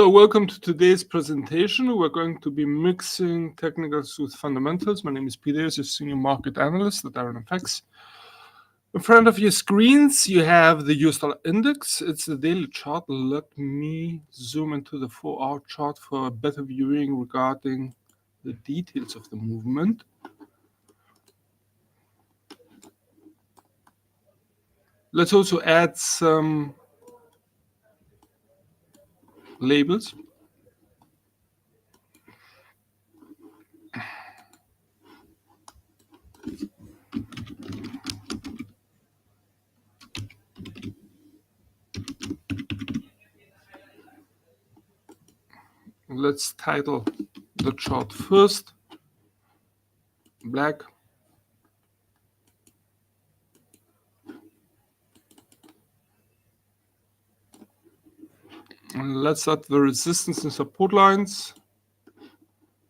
So welcome to today's presentation. We're going to be mixing technicals with fundamentals. My name is Peter, a senior market analyst at IronFX. In front of your screens, you have the US dollar index. It's the daily chart. Let me zoom into the 4-hour chart for a better viewing regarding the details of the movement. Let's also add some labels. Let's title the chart first, black. And let's set the resistance and support lines,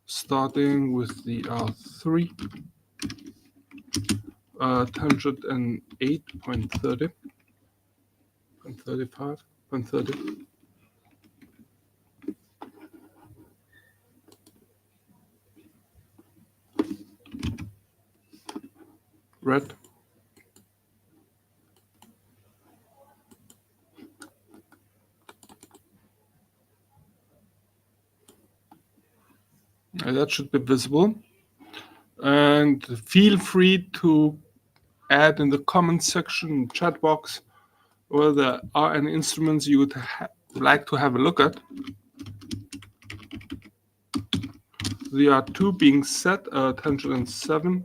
starting with the R3, 108.30, 0.35, 0.30. Red. And that should be visible. And feel free to add in the comment section, chat box, whether there are any instruments you would like to have a look at. The R2 being set at 107.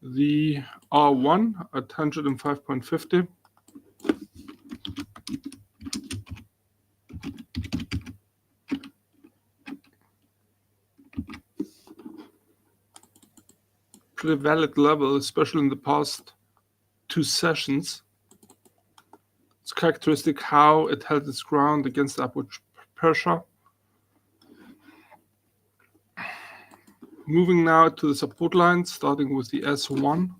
The R1 at 105.50. Pretty valid level, especially in the past 2 sessions. It's characteristic how it held its ground against upward pressure. Moving now to the support lines, starting with the S1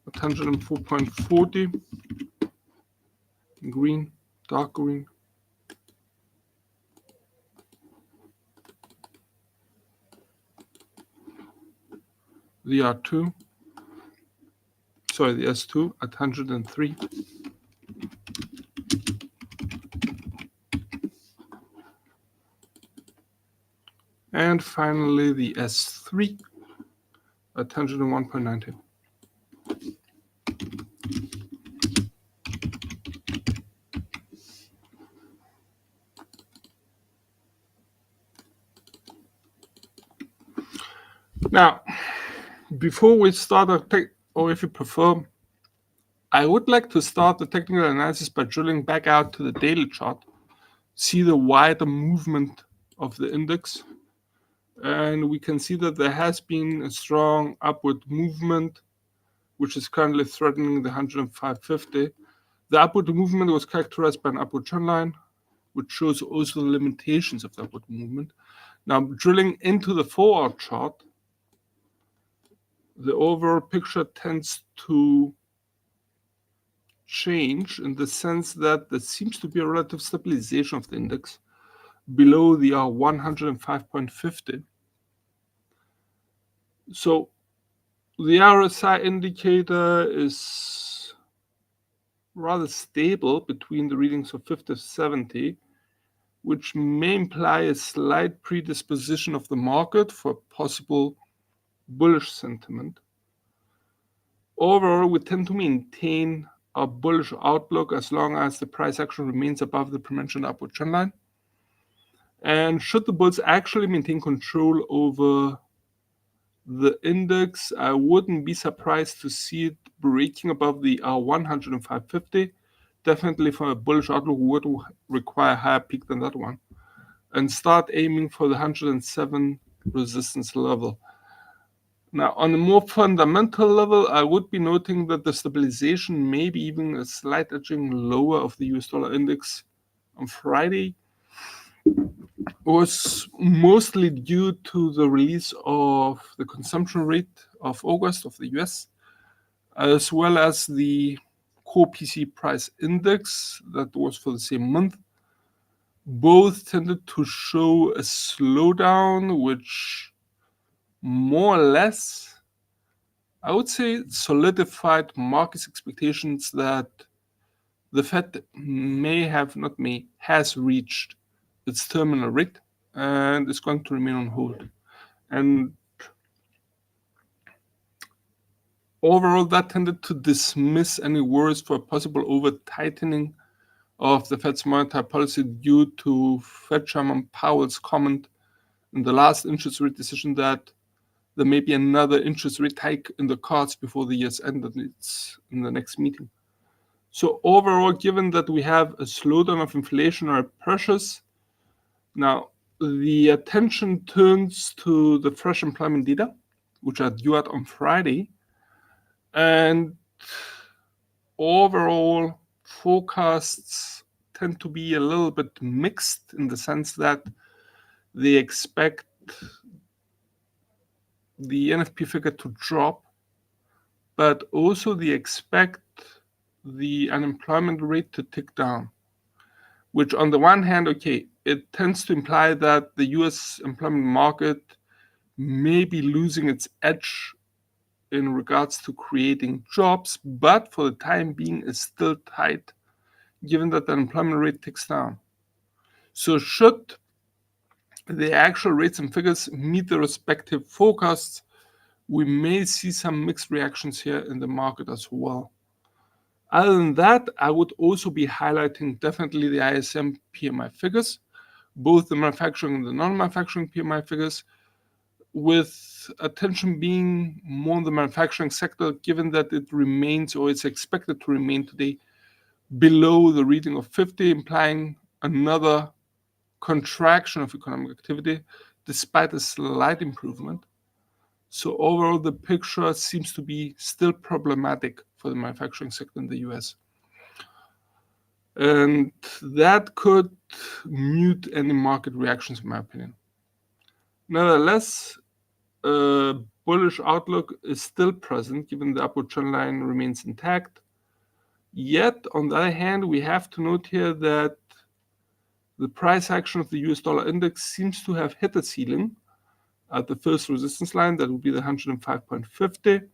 at 104.40, green, dark green. The R2, sorry, the S2 at 103. And finally the S3 at 101.90. Now, before we start, or if you prefer, I would like to start the technical analysis by drilling back out to the daily chart, see the wider movement of the index, and we can see that there has been a strong upward movement, which is currently threatening the 105.50. The upward movement was characterized by an upward trend line, which shows also the limitations of the upward movement. Now, drilling into the 4-hour chart, the overall picture tends to change in the sense that there seems to be a relative stabilization of the index below the 105.50. So the RSI indicator is rather stable between the readings of 50 to 70, which may imply a slight predisposition of the market for possible bullish sentiment. Overall, we tend to maintain a bullish outlook as long as the price action remains above the mentioned upward trend line. And should the bulls actually maintain control over the index, I wouldn't be surprised to see it breaking above the 105.50. Definitely for a bullish outlook would require a higher peak than that one, and start aiming for the 107 resistance level. Now, on a more fundamental level, I would be noting that the stabilization, maybe even a slight edging lower of the US dollar index on Friday, was mostly due to the release of the consumption rate of August of the US, as well as the core PC price index that was for the same month. Both tended to show a slowdown, which more or less, I would say, solidified market's expectations that the Fed has reached its terminal rate and is going to remain on hold. And overall, that tended to dismiss any worries for a possible over-tightening of the Fed's monetary policy due to Fed Chairman Powell's comment in the last interest rate decision that there may be another interest rate hike in the cards before the year's end, and it's in the next meeting. So overall, given that we have a slowdown of inflationary pressures, now the attention turns to the fresh employment data, which are due out on Friday, and overall forecasts tend to be a little bit mixed in the sense that they expect the NFP figure to drop, but also they expect the unemployment rate to tick down, which on the one hand, okay, it tends to imply that the US employment market may be losing its edge in regards to creating jobs, but for the time being is still tight, given that the unemployment rate ticks down. So should the actual rates and figures meet the respective forecasts, we may see some mixed reactions here in the market as well. Other than that, I would also be highlighting definitely the ISM PMI figures, both the manufacturing and the non-manufacturing PMI figures, with attention being more on the manufacturing sector, given that it remains, or it's expected to remain today, below the reading of 50, implying another contraction of economic activity, despite a slight improvement. So overall, the picture seems to be still problematic for the manufacturing sector in the US. And that could mute any market reactions, in my opinion. Nevertheless, a bullish outlook is still present, given the upward trend line remains intact. Yet, on the other hand, we have to note here that the price action of the US dollar index seems to have hit a ceiling at the first resistance line, that would be the 105.50.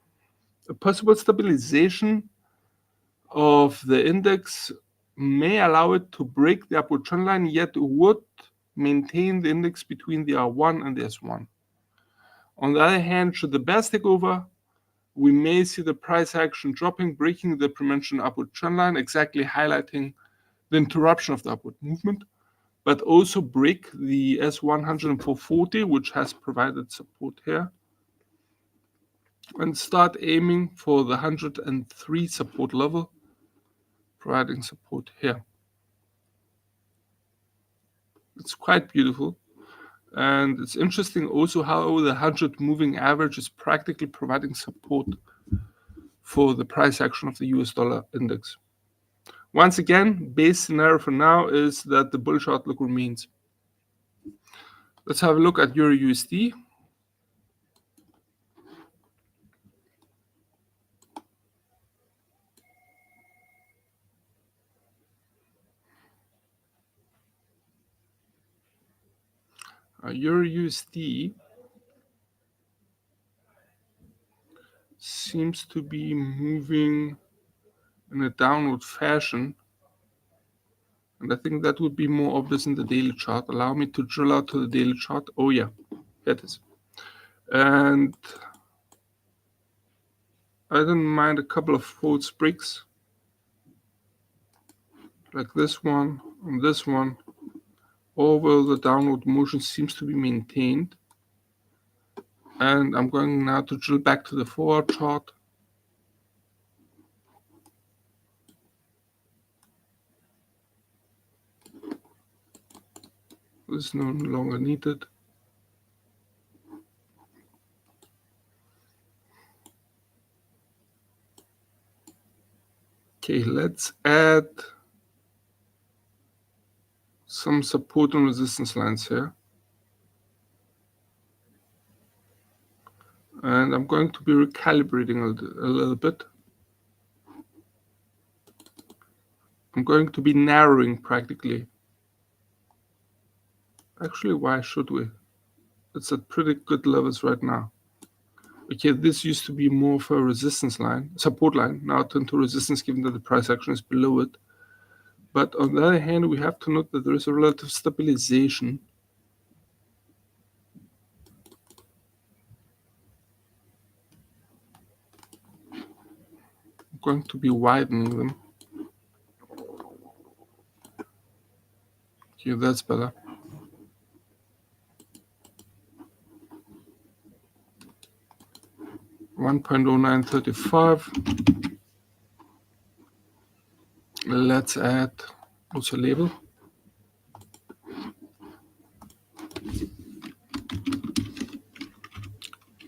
A possible stabilization of the index may allow it to break the upward trend line, yet would maintain the index between the R1 and the S1. On the other hand, should the bears take over, we may see the price action dropping, breaking the prementioned upward trend line, exactly highlighting the interruption of the upward movement, but also break the S104.40, which has provided support here, and start aiming for the 103 support level, providing support here. It's quite beautiful. And it's interesting also how the 100 moving average is practically providing support for the price action of the US dollar index. Once again, base scenario for now is that the bullish outlook remains. Let's have a look at Euro USD. Euro USD seems to be moving in a downward fashion, and I think that would be more obvious in the daily chart. Allow me to drill out to the daily chart. Oh yeah, here it is. And I don't mind a couple of false breaks, like this one and this one. Although the downward motion seems to be maintained. And I'm going now to drill back to the 4-hour chart. This is no longer needed. Okay, let's add some support and resistance lines here. And I'm going to be recalibrating a little bit. I'm going to be narrowing practically. Actually, why should we? It's at pretty good levels right now. Okay, this used to be more of a resistance line, support line, now turned to resistance given that the price action is below it. But on the other hand, we have to note that there is a relative stabilization. I'm going to be widening them. Okay, that's better. $1.0935. Let's add also label.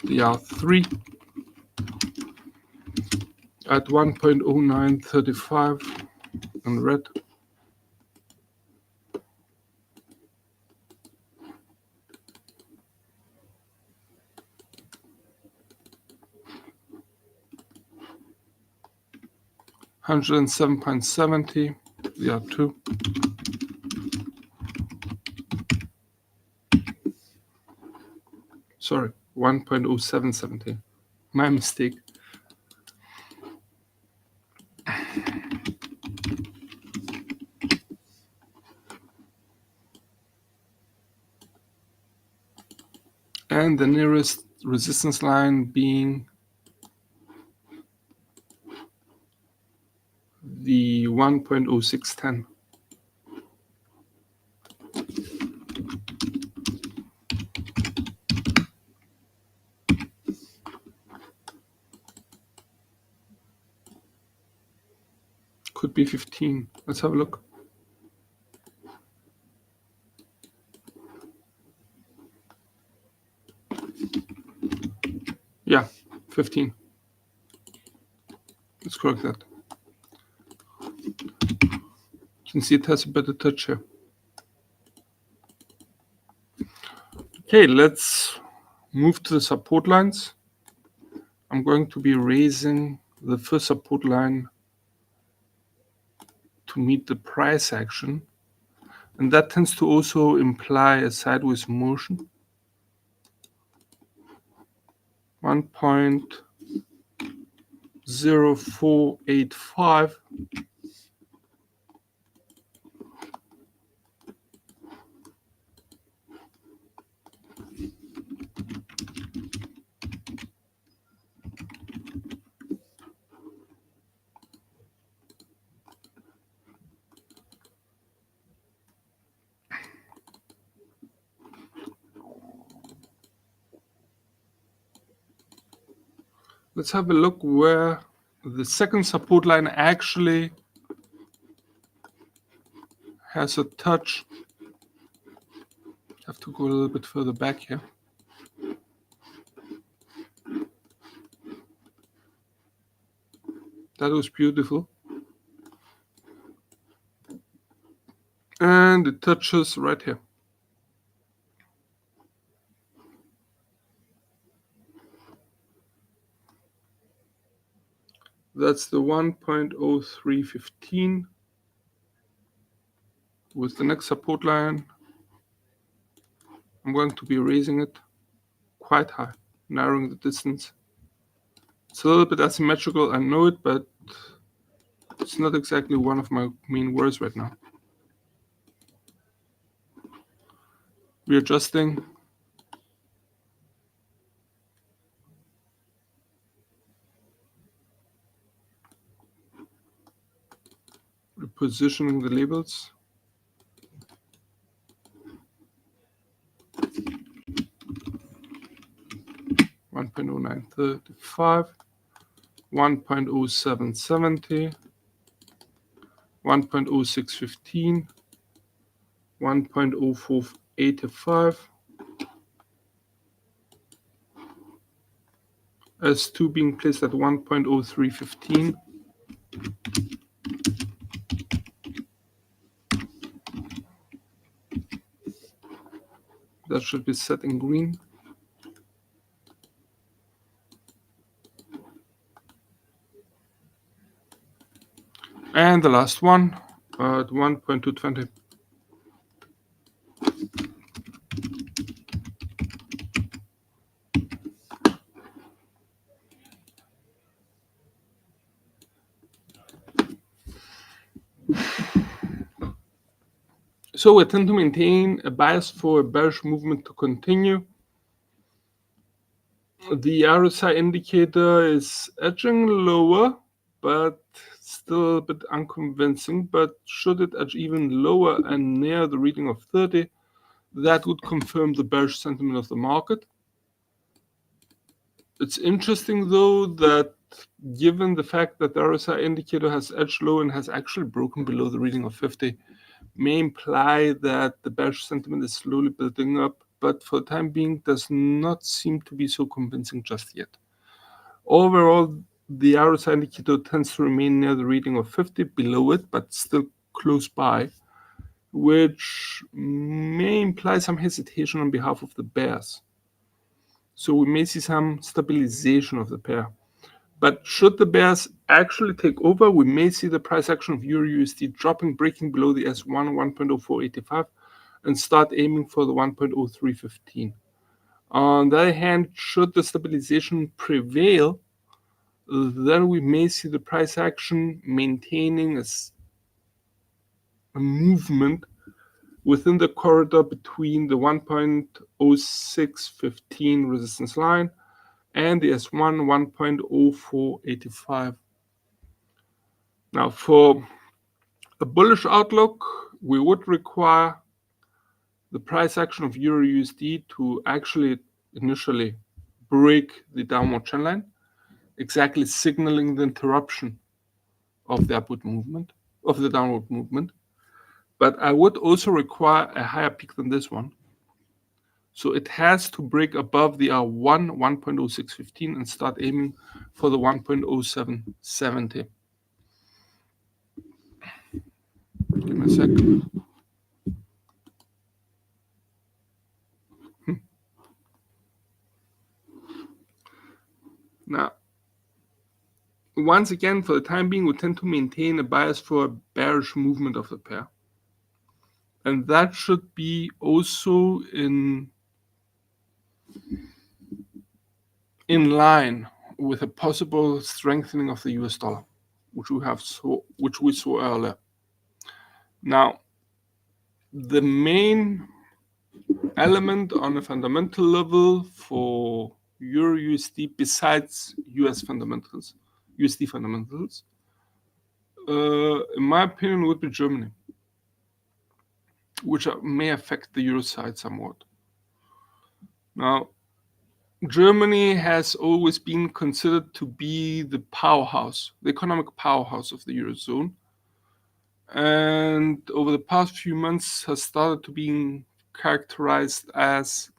The R3 at 1.0935 in red. $107.70. The R2. Sorry, 1.0770. My mistake. And the nearest resistance line being the 1.0610. Could be 15. Let's have a look. Yeah, 15. Let's correct that. You can see it has a better touch here. Okay, let's move to the support lines. I'm going to be raising the first support line to meet the price action. And that tends to also imply a sideways motion. 1.0485. Let's have a look where the second support line actually has a touch. Have to go a little bit further back here. That was beautiful. And it touches right here. That's the 1.0315 with the next support line. I'm going to be raising it quite high, narrowing the distance. It's a little bit asymmetrical, I know it, but it's not exactly one of my main worries right now. Readjusting. Repositioning the labels. $1.0935, 1.0770, 1.0615, 1.0485, S2 being placed at 1.0315. That should be set in green. And the last one, at 1.220. So we tend to maintain a bias for a bearish movement to continue. The RSI indicator is edging lower, but still a bit unconvincing. But should it edge even lower and near the reading of 30, that would confirm the bearish sentiment of the market. It's interesting though that given the fact that the RSI indicator has edged low and has actually broken below the reading of 50, may imply that the bearish sentiment is slowly building up, but for the time being does not seem to be so convincing just yet. Overall, the RSI indicator tends to remain near the reading of 50, below it, but still close by, which may imply some hesitation on behalf of the bears. So we may see some stabilization of the pair. But should the bears actually take over, we may see the price action of EUR/USD dropping, breaking below the S1 1.0485 and start aiming for the 1.0315. On the other hand, should the stabilization prevail, then we may see the price action maintaining a movement within the corridor between the 1.0615 resistance line and the S1 1.0485. Now, for a bullish outlook, we would require the price action of EUR/USD to actually initially break the downward trend line, exactly signaling the interruption of the upward movement, of the downward movement. But I would also require a higher peak than this one. So it has to break above the R1 1.0615 and start aiming for the 1.0770. Give me a sec. Now, once again, for the time being, we tend to maintain a bias for a bearish movement of the pair. And that should be also in line with a possible strengthening of the US dollar, which we saw earlier. Now, the main element on a fundamental level for EUR/USD besides USD fundamentals, in my opinion, would be Germany, which may affect the euro side somewhat. Now, Germany has always been considered to be the powerhouse, the economic powerhouse of the Eurozone. And over the past few months has started to be characterized as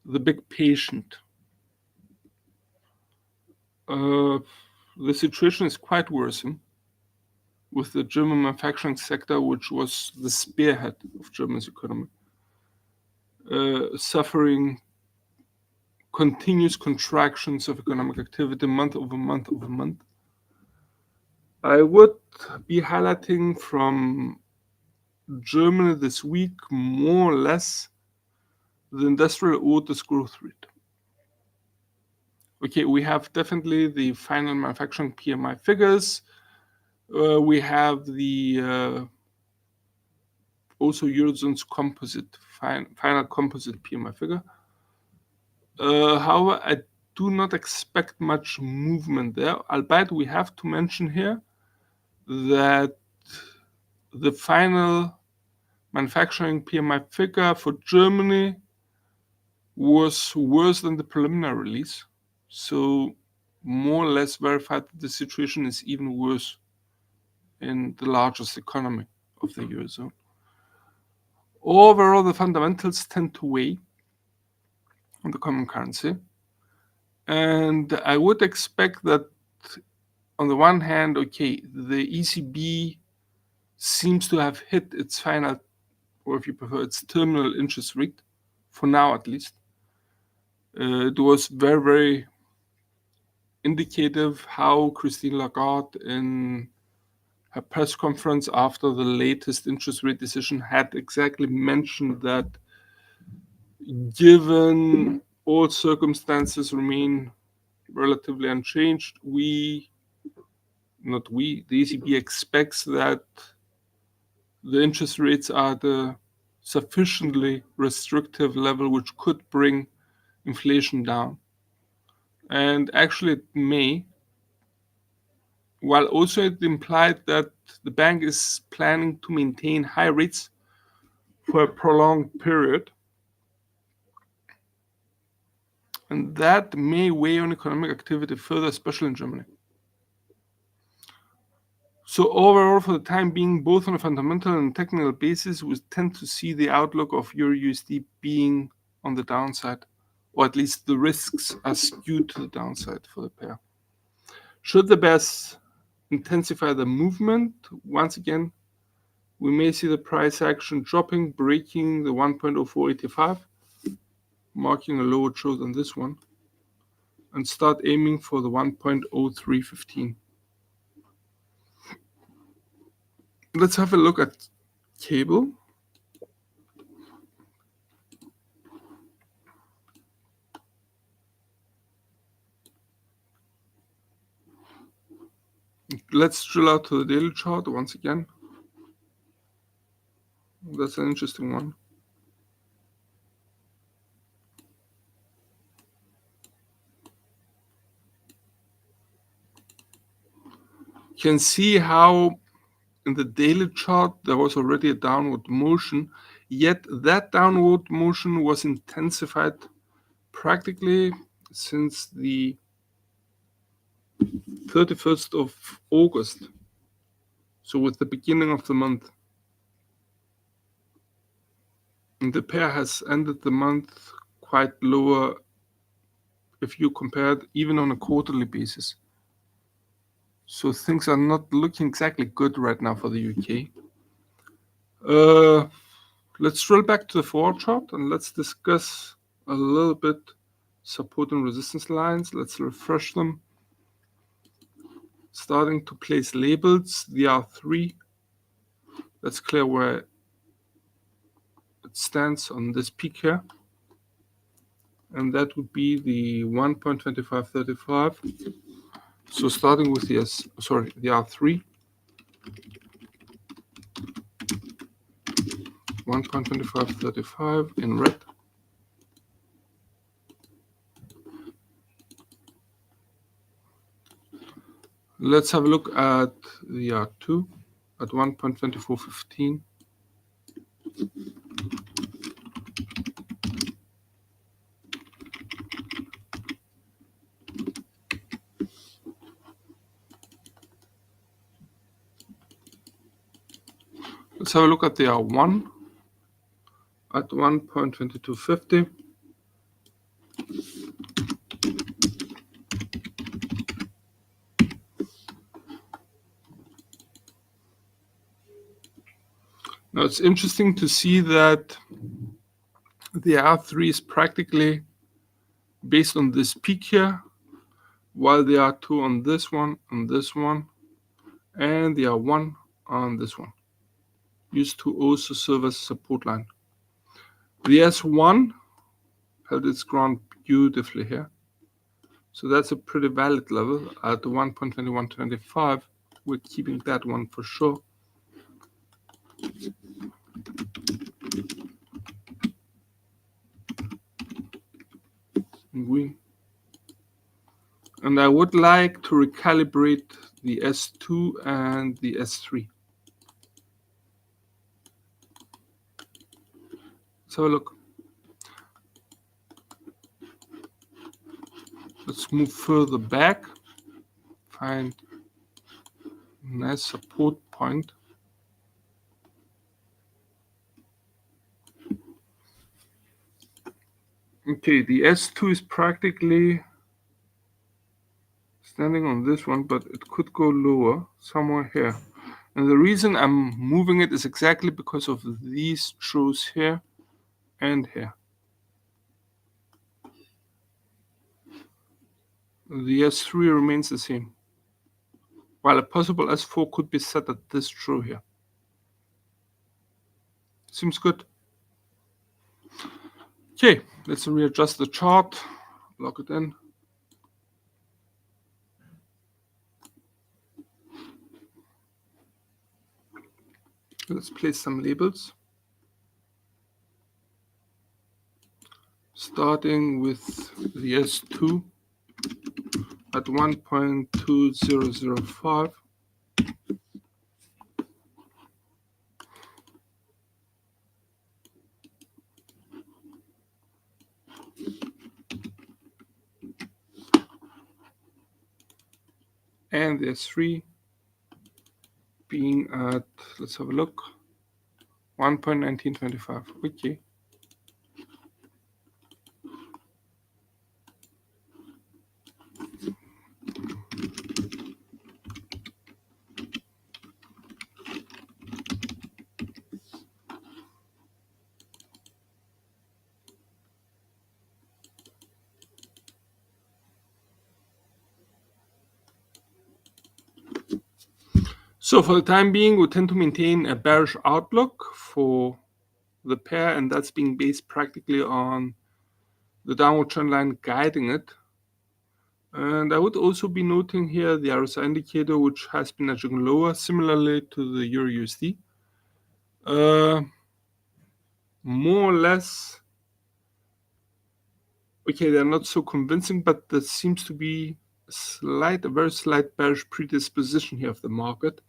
the big patient. The situation is quite worrisome, with the German manufacturing sector, which was the spearhead of Germany's economy, suffering continuous contractions of economic activity month over month over month. I would be highlighting from Germany this week more or less the industrial orders growth rate. Okay, we have definitely the final manufacturing PMI figures. We have the also Eurozone's final composite PMI figure. However, I do not expect much movement there, albeit we have to mention here that the final manufacturing PMI figure for Germany was worse than the preliminary release. So more or less verified that the situation is even worse in the largest economy of the Eurozone. Overall, the fundamentals tend to weigh on the common currency. And I would expect that on the one hand, okay, the ECB seems to have hit its final, or if you prefer, its terminal interest rate, for now at least. It was very, very indicative how Christine Lagarde in her press conference after the latest interest rate decision had exactly mentioned that given all circumstances remain relatively unchanged, the ECB expects that the interest rates are at a sufficiently restrictive level which could bring inflation down. And actually it may, while also it implied that the bank is planning to maintain high rates for a prolonged period. And that may weigh on economic activity further, especially in Germany. So overall, for the time being, both on a fundamental and technical basis, we tend to see the outlook of Euro USD being on the downside, or at least the risks are skewed to the downside for the pair. Should the bears intensify the movement, once again, we may see the price action dropping, breaking the 1.0485, marking a lower true than this one, and start aiming for the 1.0315. Let's have a look at cable. Let's drill out to the daily chart once again. That's an interesting one. You can see how in the daily chart there was already a downward motion, yet that downward motion was intensified practically since the 31st of August, so with the beginning of the month. And the pair has ended the month quite lower if you compare it even on a quarterly basis. So things are not looking exactly good right now for the UK. Let's drill back to the forward chart and let's discuss a little bit support and resistance lines. Let's refresh them. Starting to place labels, the R3. Let's clear where it stands on this peak here. And that would be the 1.2535. So starting with the R3. 1.2535 in red. Let's have a look at the R2 at 1.2415. Let's have a look at the R1 at 1.2250. Now it's interesting to see that the R3 is practically based on this peak here, while the R2 on this one, and the R1 on this one, used to also serve as a support line. The S1 held its ground beautifully here. So that's a pretty valid level at 1.2125. We're keeping that one for sure. And I would like to recalibrate the S2 and the S3. Let's have a look. Let's move further back. Find a nice support point. Okay, the S2 is practically standing on this one, but it could go lower, somewhere here. And the reason I'm moving it is exactly because of these truths here and here. The S3 remains the same. while a possible S4 could be set at this true here. Seems good. Okay, let's readjust the chart, lock it in. Let's place some labels. Starting with the S2 at 1.2005. And the S3 being at, let's have a look, 1.1925. Okay. So for the time being, we tend to maintain a bearish outlook for the pair, and that's being based practically on the downward trend line guiding it. And I would also be noting here the RSI indicator, which has been edging lower, similarly to the Euro USD. More or less, okay, they're not so convincing, but there seems to be a very slight bearish predisposition here of the market,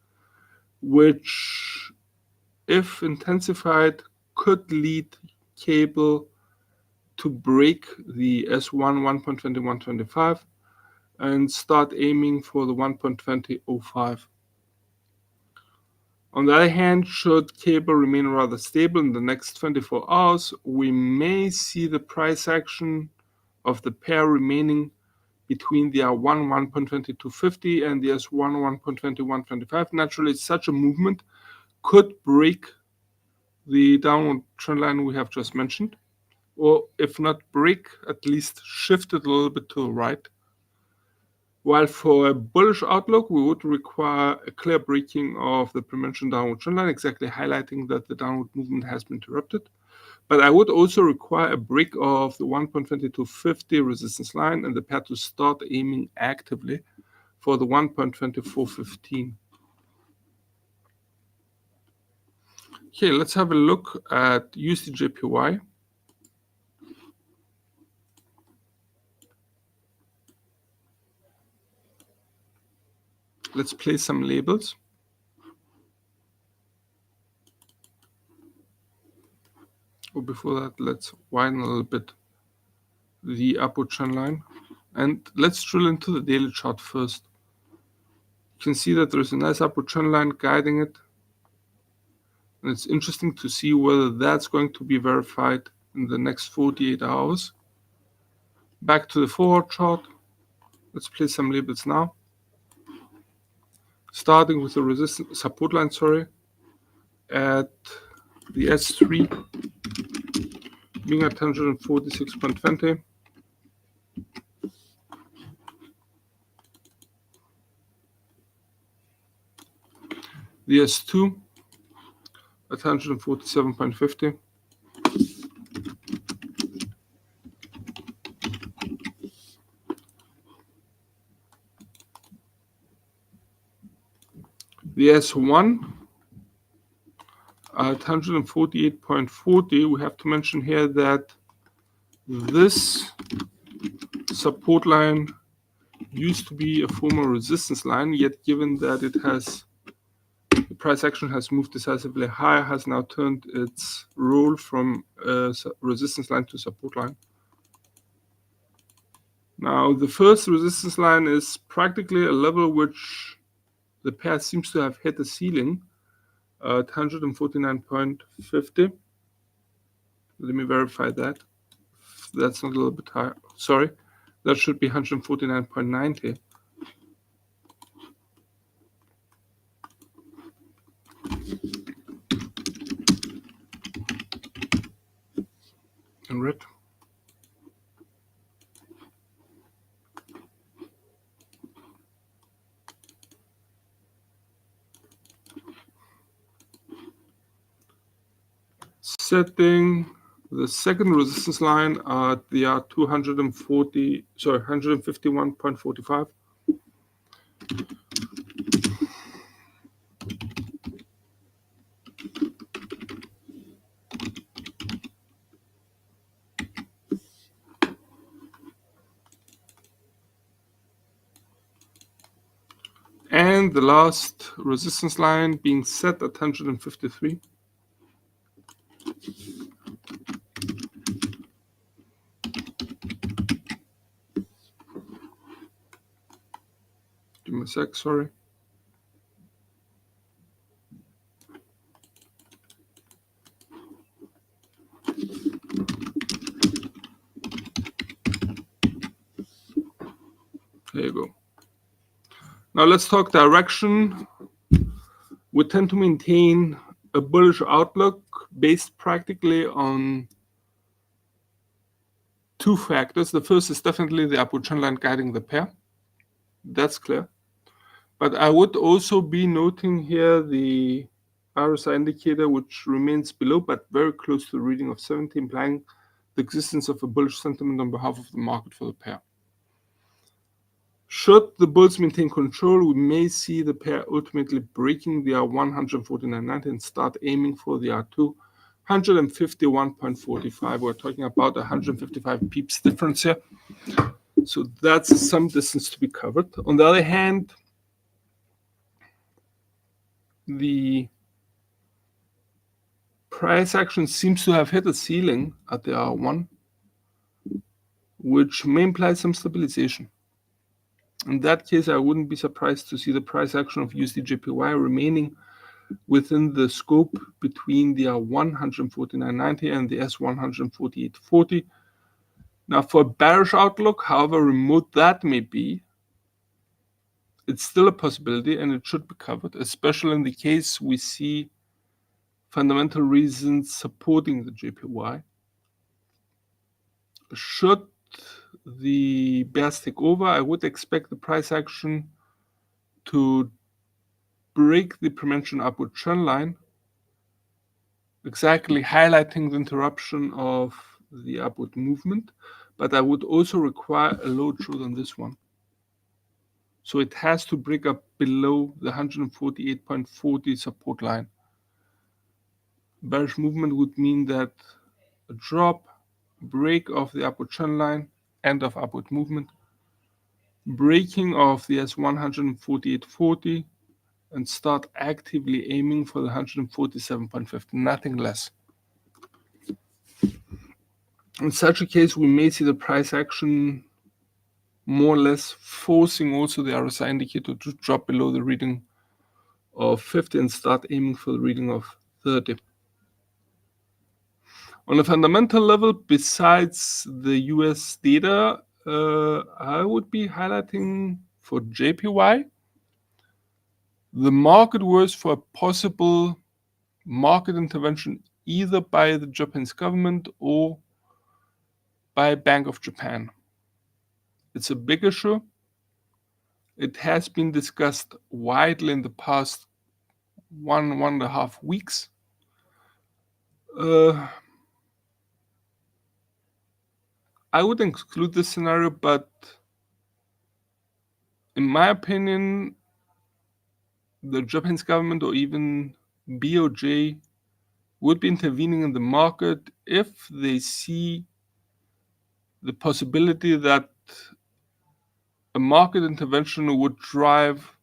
which, if intensified, could lead cable to break the S1 1.2125 and start aiming for the 1.2005. On the other hand, should cable remain rather stable in the next 24 hours, we may see the price action of the pair remaining between the R1 1.2250 and the S1 1.2125. Naturally, such a movement could break the downward trend line we have just mentioned, or if not break, at least shift it a little bit to the right. While for a bullish outlook, we would require a clear breaking of the pre-mentioned downward trend line, exactly highlighting that the downward movement has been interrupted. But I would also require a break of the 1.2250 resistance line and the pair to start aiming actively for the 1.2415. Okay, let's have a look at USD/JPY. Let's place some labels. Or before that, let's widen a little bit the upward trend line. And let's drill into the daily chart first. You can see that there's a nice upward trend line guiding it. And it's interesting to see whether that's going to be verified in the next 48 hours. Back to the forward chart. Let's place some labels now. Starting with the resistance support line, at the S3 being at 146.20. The S2 at 147.50. The S1 at 148.40. We have to mention here that this support line used to be a former resistance line, yet given that it has the price action has moved decisively higher, has now turned its role from a resistance line to support line. Now, the first resistance line is practically a level which the pair seems to have hit the ceiling at 149.50. Let me verify that. That's not a little bit higher. Sorry, that should be 149.90. In red. setting the second resistance line at the 151.45. And the last resistance line being set at 153. Give me a sec, sorry. There you go. Now let's talk direction. We tend to maintain a bullish outlook based practically on two factors. The first is definitely the upward trend line guiding the pair. That's clear. But I would also be noting here the RSI indicator, which remains below but very close to the reading of 70, implying the existence of a bullish sentiment on behalf of the market for the pair. Should the bulls maintain control, we may see the pair ultimately breaking the R149.90 and start aiming for the R2 151.45. We're talking about 155 pips difference here. So that's some distance to be covered. On the other hand, the price action seems to have hit a ceiling at the R1, which may imply some stabilization. In that case, I wouldn't be surprised to see the price action of USD/JPY remaining within the scope between the R149.90 and the S148.40. Now, for a bearish outlook, however remote that may be, it's still a possibility and it should be covered, especially in the case we see fundamental reasons supporting the JPY. Should the bears take over, I would expect the price action to break the prementioned upward trend line, exactly highlighting the interruption of the upward movement, but I would also require a low truth on this one. So it has to break up below the 148.40 support line. Bearish movement would mean that a drop, break of the upward trend line, end of upward movement, breaking of the S148.40, and start actively aiming for the 147.50, nothing less. In such a case, we may see the price action more or less forcing also the RSI indicator to drop below the reading of 50 and start aiming for the reading of 30. On a fundamental level, besides the US data, I would be highlighting for JPY the market worth for a possible market intervention either by the Japanese government or by Bank of Japan. It's a big issue. It has been discussed widely in the past one and a half weeks. I would exclude this scenario, but in my opinion, the Japanese government or even BOJ would be intervening in the market if they see the possibility that a market intervention would drive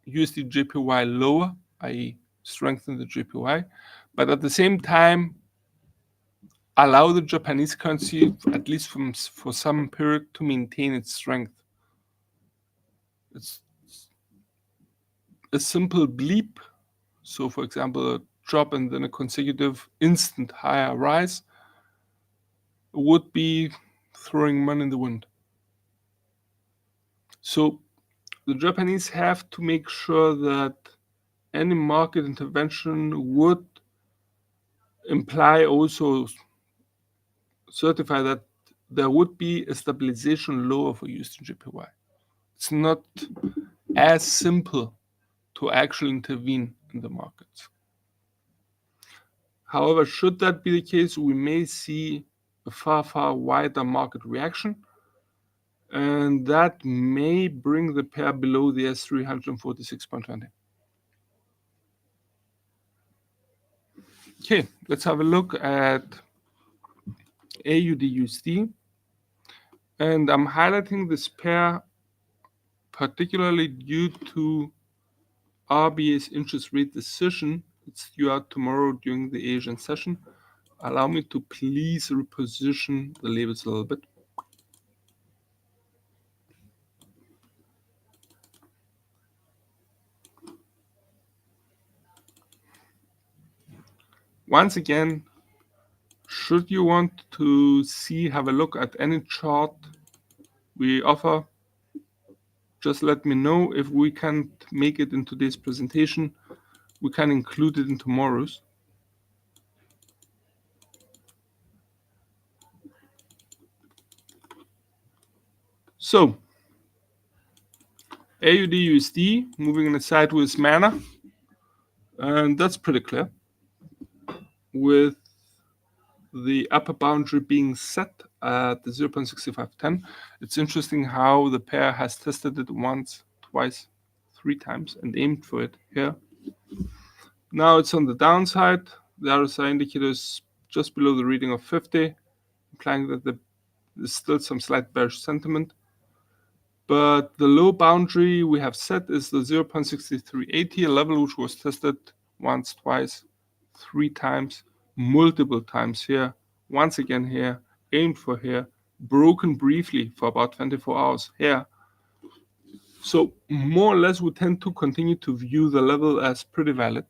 USD/JPY lower, i.e. strengthen the JPY, but at the same time allow the Japanese currency, at least for some period, to maintain its strength. It's a simple bleep. So, for example, a drop and then a consecutive instant higher rise would be throwing money in the wind. So the Japanese have to make sure that any market intervention would imply also certify that there would be a stabilization lower for USD/JPY. It's not as simple to actually intervene in the markets. However, should that be the case, we may see a far wider market reaction, and that may bring the pair below the S346.20. Okay, let's have a look at AUD-USD, and I'm highlighting this pair particularly due to RBA's interest rate decision. It's due out tomorrow during the Asian session. Allow me to please reposition the labels a little bit. Once again, should you want to have a look at any chart we offer, just let me know. If we can't make it in today's presentation, we can include it in tomorrow's. So, AUD-USD moving in a sideways manner, and that's pretty clear, with the upper boundary being set at the 0.6510. It's interesting how the pair has tested it once, twice, 3 times and aimed for it here. Now it's on the downside. The RSI indicator is just below the reading of 50, implying that there's still some slight bearish sentiment. But the low boundary we have set is the 0.6380, a level which was tested once, twice, 3 times, multiple times here, once again here, aimed for here, broken briefly for about 24 hours here. So more or less we tend to continue to view the level as pretty valid.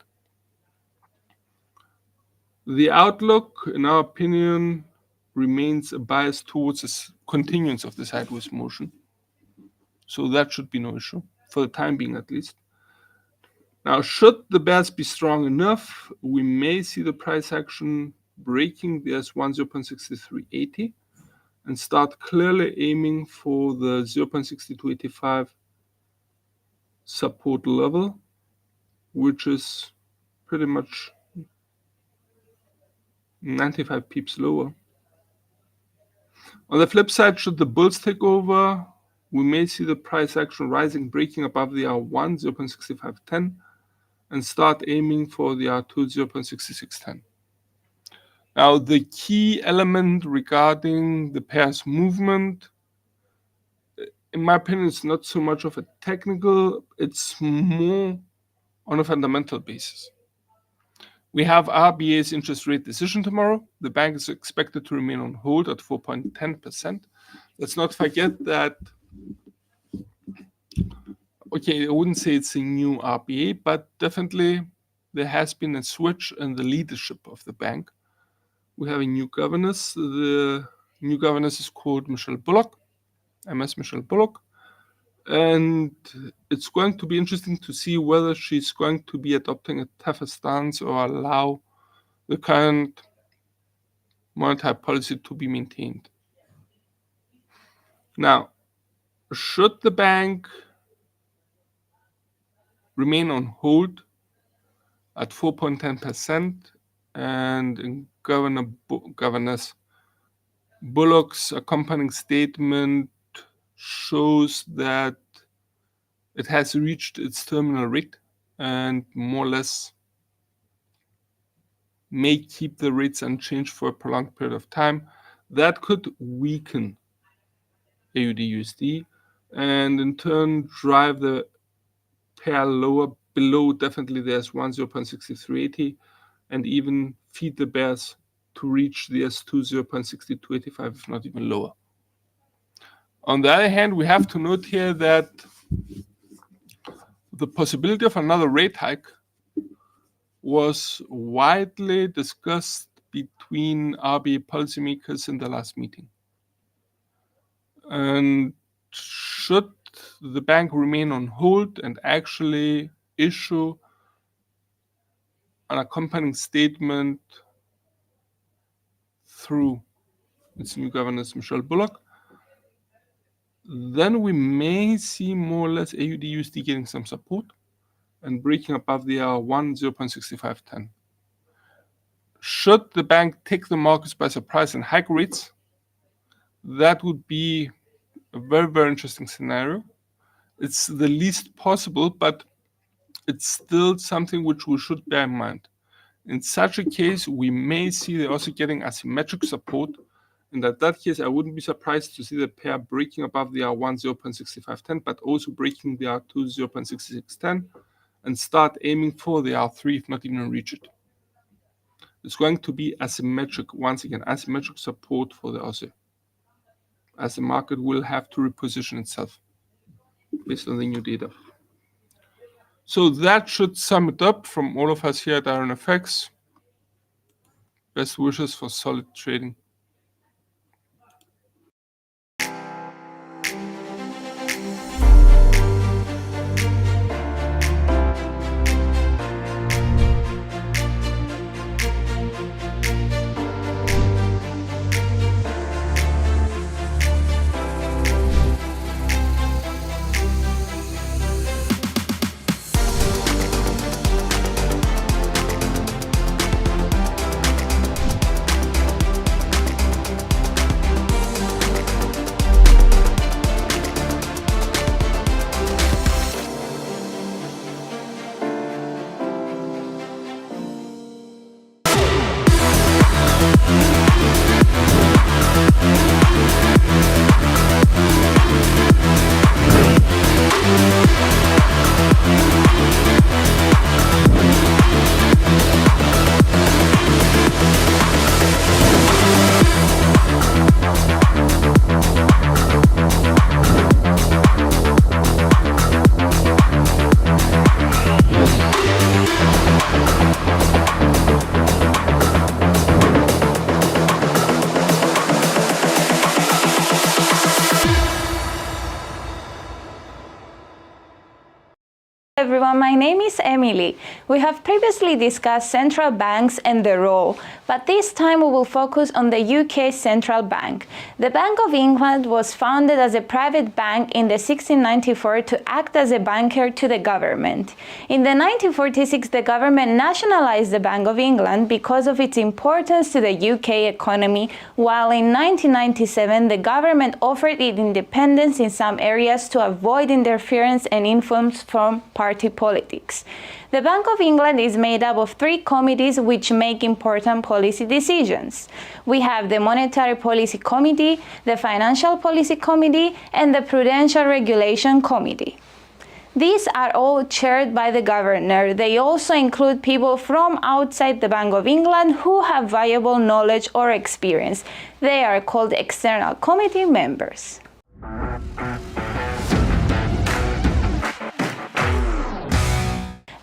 The outlook, in our opinion, remains a bias towards a continuance of the sideways motion. So that should be no issue, for the time being at least. Now, should the bears be strong enough, we may see the price action breaking the S1 0.6380 and start clearly aiming for the 0.6285 support level, which is pretty much 95 pips lower. On the flip side, should the bulls take over, we may see the price action rising, breaking above the R1 0.6510 and start aiming for the R2 0.6610. Now, the key element regarding the pair's movement, in my opinion, is not so much of a technical, it's more on a fundamental basis. We have RBA's interest rate decision tomorrow. The bank is expected to remain on hold at 4.10%. Let's not forget that, okay, I wouldn't say it's a new RBA, but definitely there has been a switch in the leadership of the bank. We have a new governess. The new governess is called Michelle Bullock, MS Michelle Bullock. And it's going to be interesting to see whether she's going to be adopting a tougher stance or allow the current monetary policy to be maintained. Now, should the bank remain on hold at 4.10%, and in Governess Bullock's accompanying statement shows that it has reached its terminal rate and more or less may keep the rates unchanged for a prolonged period of time, that could weaken AUD-USD and in turn drive the pair lower below definitely the S1 0.6380 and even feed the bears to reach the S2 0.6285, if not even lower. On the other hand, we have to note here that the possibility of another rate hike was widely discussed between RBA policymakers in the last meeting. And should the bank remain on hold and actually issue an accompanying statement through its new governess, Michelle Bullock, then we may see more or less AUD-USD getting some support and breaking above the R1 0.6510. should the bank take the markets by surprise and hike rates, that would be a very, very interesting scenario. It's the least possible, but it's still something which we should bear in mind. In such a case, we may see they're also getting asymmetric support. And in that case, I wouldn't be surprised to see the pair breaking above the R1 0.6510, but also breaking the R2 0.6610 and start aiming for the R3, if not even reach it. It's going to be asymmetric, once again, asymmetric support for the Aussie, as the market will have to reposition itself based on the new data. So that should sum it up from all of us here at IronFX. Best wishes for solid trading. Everyone, my name is Emily. We have previously discussed central banks and their role, but this time we will focus on the UK Central Bank. The Bank of England was founded as a private bank in 1694 to act as a banker to the government. In 1946, the government nationalized the Bank of England because of its importance to the UK economy, while in 1997 the government offered it independence in some areas to avoid interference and influence from party politics. The Bank of England is made up of 3 committees which make important policy decisions. We have the Monetary Policy Committee, the Financial Policy Committee, and the Prudential Regulation Committee. These are all chaired by the governor. They also include people from outside the Bank of England who have valuable knowledge or experience. They are called external committee members.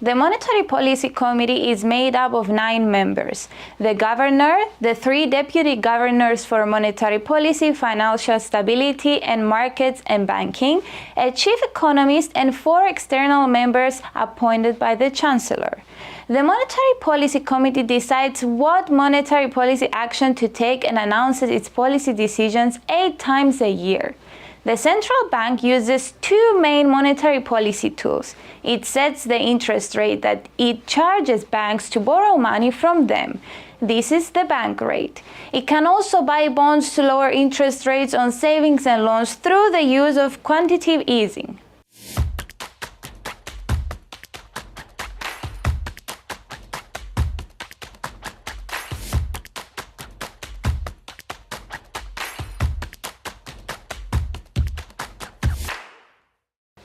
The Monetary Policy Committee is made up of 9 members: the governor, the 3 deputy governors for monetary policy, financial stability, and markets and banking, a chief economist, and 4 external members appointed by the chancellor. The Monetary Policy Committee decides what monetary policy action to take and announces its policy decisions 8 times a year. The central bank uses 2 main monetary policy tools. It sets the interest rate that it charges banks to borrow money from them. This is the bank rate. It can also buy bonds to lower interest rates on savings and loans through the use of quantitative easing.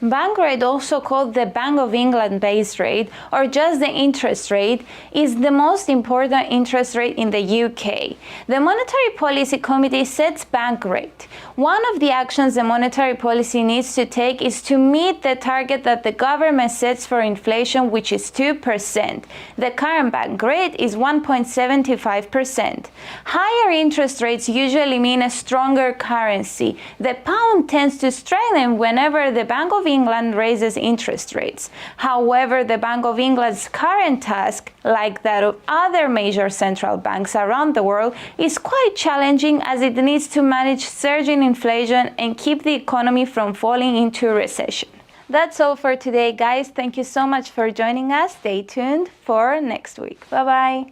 Bank rate, also called the Bank of England base rate or just the interest rate, is the most important interest rate in the UK. The Monetary Policy Committee sets bank rate. One of the actions the monetary policy needs to take is to meet the target that the government sets for inflation, which is 2%. The current bank rate is 1.75%. Higher interest rates usually mean a stronger currency. The pound tends to strengthen whenever the Bank of England raises interest rates. However, the Bank of England's current task, like that of other major central banks around the world, is quite challenging as it needs to manage surging inflation and keep the economy from falling into recession. That's all for today, guys. Thank you so much for joining us. Stay tuned for next week. Bye-bye.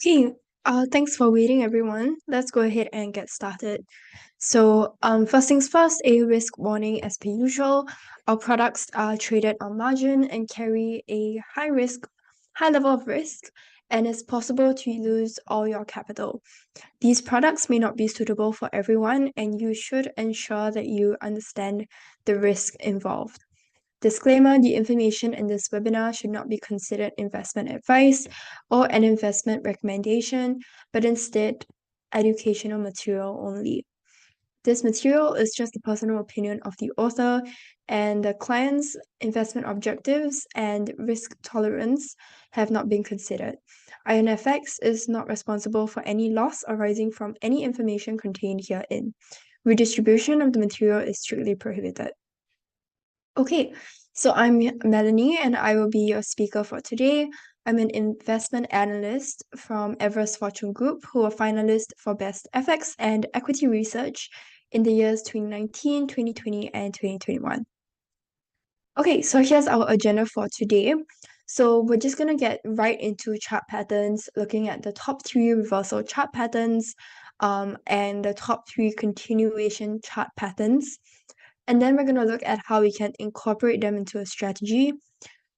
Okay, thanks for waiting, everyone. Let's go ahead and get started. So, first things first, a risk warning as per usual. Our products are traded on margin and carry a high level of risk, and it's possible to lose all your capital. These products may not be suitable for everyone, and you should ensure that you understand the risk involved. Disclaimer, the information in this webinar should not be considered investment advice or an investment recommendation, but instead educational material only. This material is just the personal opinion of the author, and the client's investment objectives and risk tolerance have not been considered. IronFX is not responsible for any loss arising from any information contained herein. Redistribution of the material is strictly prohibited. Okay, so I'm Melanie and I will be your speaker for today. I'm an investment analyst from Everest Fortune Group, who are finalists for Best FX and Equity Research in the years 2019, 2020, and 2021. Okay, so here's our agenda for today. So we're just going to get right into chart patterns, looking at the top 3 reversal chart patterns and the top 3 continuation chart patterns. And then we're going to look at how we can incorporate them into a strategy.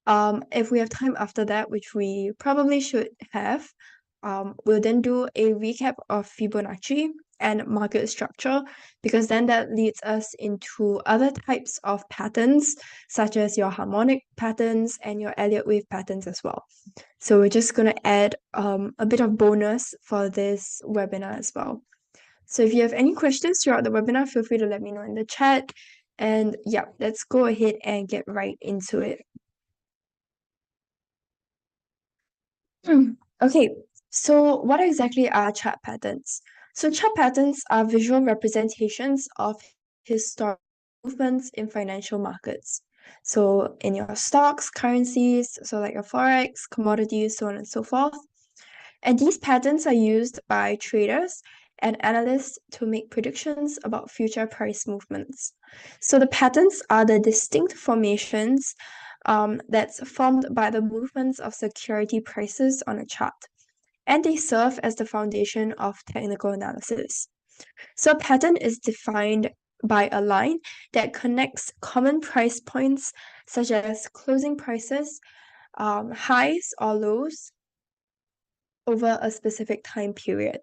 If we have time after that, which we probably should have, we'll then do a recap of Fibonacci and market structure, because then that leads us into other types of patterns, such as your harmonic patterns and your Elliott wave patterns as well. So we're just going to add a bit of bonus for this webinar as well. So if you have any questions throughout the webinar, feel free to let me know in the chat. And yeah, let's go ahead and get right into it. Okay, so what exactly are chart patterns? So chart patterns are visual representations of historic movements in financial markets. So in your stocks, currencies, so like your forex, commodities, so on and so forth. And these patterns are used by traders and analysts to make predictions about future price movements. So the patterns are the distinct formations that's formed by the movements of security prices on a chart, and they serve as the foundation of technical analysis. So a pattern is defined by a line that connects common price points such as closing prices, highs or lows over a specific time period.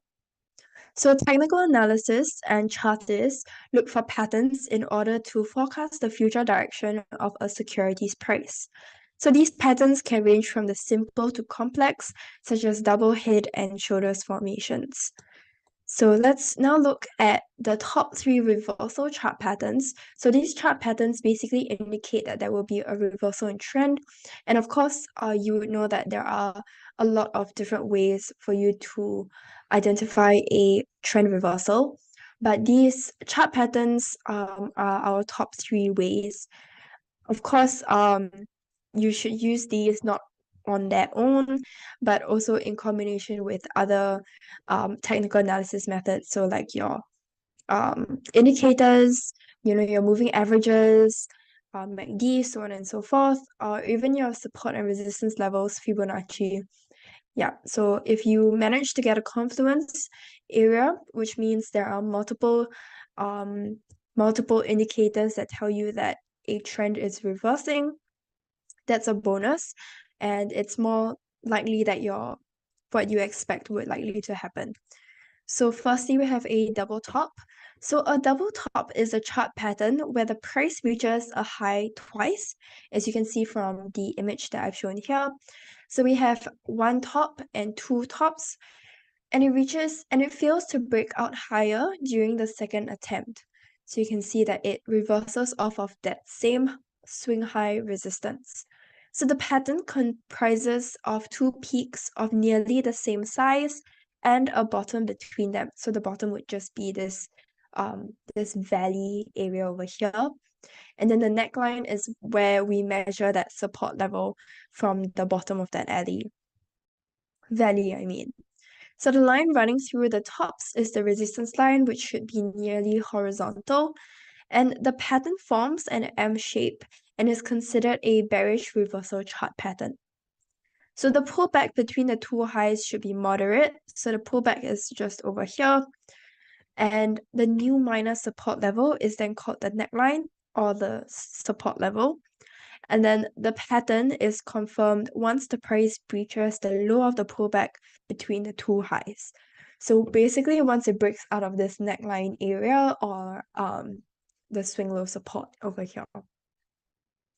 So technical analysis and chartists look for patterns in order to forecast the future direction of a security's price. So these patterns can range from the simple to complex, such as double head and shoulders formations. So let's now look at the top 3 reversal chart patterns. So these chart patterns basically indicate that there will be a reversal in trend. And of course, you would know that there are a lot of different ways for you to identify a trend reversal. But these chart patterns are our top 3 ways. Of course, you should use these not on their own, but also in combination with other technical analysis methods. So like your indicators, your moving averages, MACD, so on and so forth, or even your support and resistance levels, Fibonacci. Yeah, so if you manage to get a confluence area, which means there are multiple indicators that tell you that a trend is reversing, that's a bonus, and it's more likely that what you expect would likely to happen. So firstly, we have a double top. So a double top is a chart pattern where the price reaches a high twice, as you can see from the image that I've shown here. So we have one top and 2 tops, and it fails to break out higher during the second attempt. So you can see that it reverses off of that same swing high resistance. So the pattern comprises of 2 peaks of nearly the same size and a bottom between them. So the bottom would just be this valley area over here. And then the neckline is where we measure that support level from the bottom of that valley, I mean. So the line running through the tops is the resistance line, which should be nearly horizontal. And the pattern forms an M shape and is considered a bearish reversal chart pattern. So the pullback between the two highs should be moderate. So the pullback is just over here. And the new minor support level is then called the neckline or the support level. And then the pattern is confirmed once the price breaches the low of the pullback between the two highs. So basically, once it breaks out of this neckline area or the swing low support over here.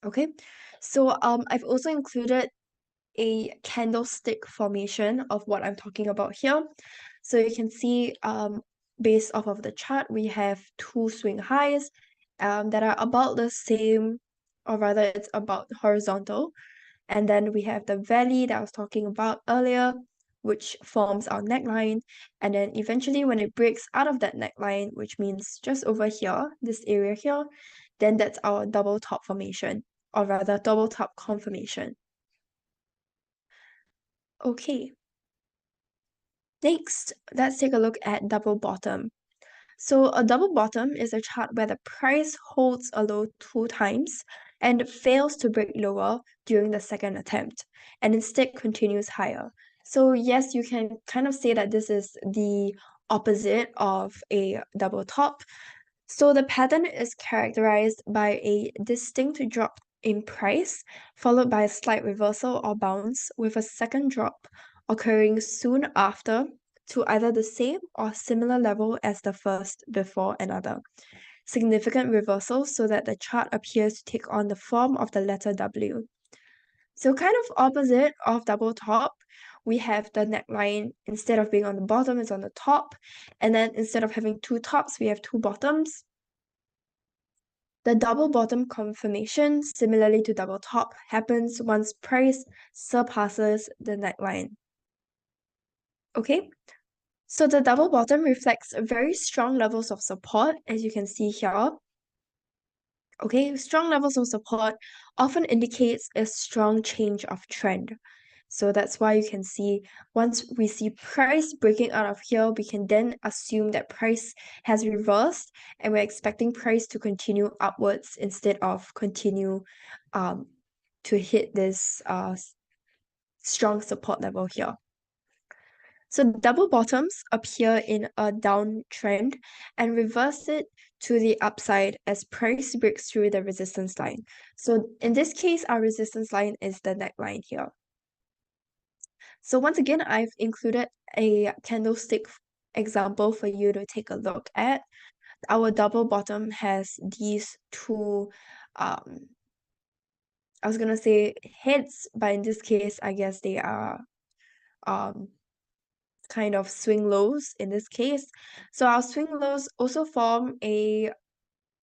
Okay, so I've also included a candlestick formation of what I'm talking about here. So you can see based off of the chart, we have two swing highs that are about the same, or rather it's about horizontal. And then we have the valley that I was talking about earlier, which forms our neckline. And then eventually when it breaks out of that neckline, which means just over here, this area here, then that's our double top formation, or rather double top confirmation. Okay. Next, let's take a look at double bottom. So a double bottom is a chart where the price holds a low 2 times and fails to break lower during the second attempt and instead continues higher. So yes, you can kind of say that this is the opposite of a double top. So the pattern is characterized by a distinct drop in price, followed by a slight reversal or bounce, with a second drop occurring soon after to either the same or similar level as the first before another. Significant reversal so that the chart appears to take on the form of the letter W. So kind of opposite of double top, we have the neckline, instead of being on the bottom, it's on the top. And then instead of having two tops, we have two bottoms. The double bottom confirmation, similarly to double top, happens once price surpasses the neckline. Okay, so the double bottom reflects very strong levels of support, as you can see here. Okay, strong levels of support often indicates a strong change of trend. So that's why you can see once we see price breaking out of here, we can then assume that price has reversed and we're expecting price to continue upwards instead of continue to hit this strong support level here. So double bottoms appear in a downtrend and reverse it to the upside as price breaks through the resistance line. So in this case, our resistance line is the neckline here. So once again, I've included a candlestick example for you to take a look at. Our double bottom has these two, I was gonna say heads, but in this case, I guess they are kind of swing lows in this case. So our swing lows also form a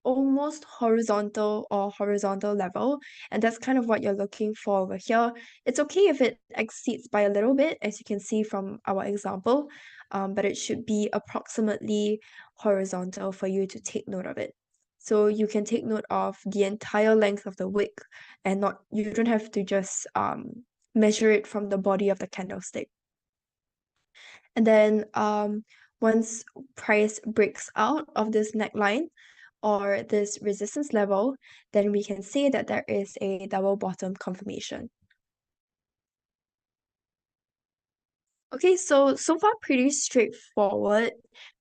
almost horizontal or horizontal level, and that's kind of what you're looking for over here. It's okay if it exceeds by a little bit, as you can see from our example, but it should be approximately horizontal for you to take note of it. So you can take note of the entire length of the wick and not, you don't have to just measure it from the body of the candlestick. And then once price breaks out of this neckline or this resistance level, then we can say that there is a double bottom confirmation. Okay, so far pretty straightforward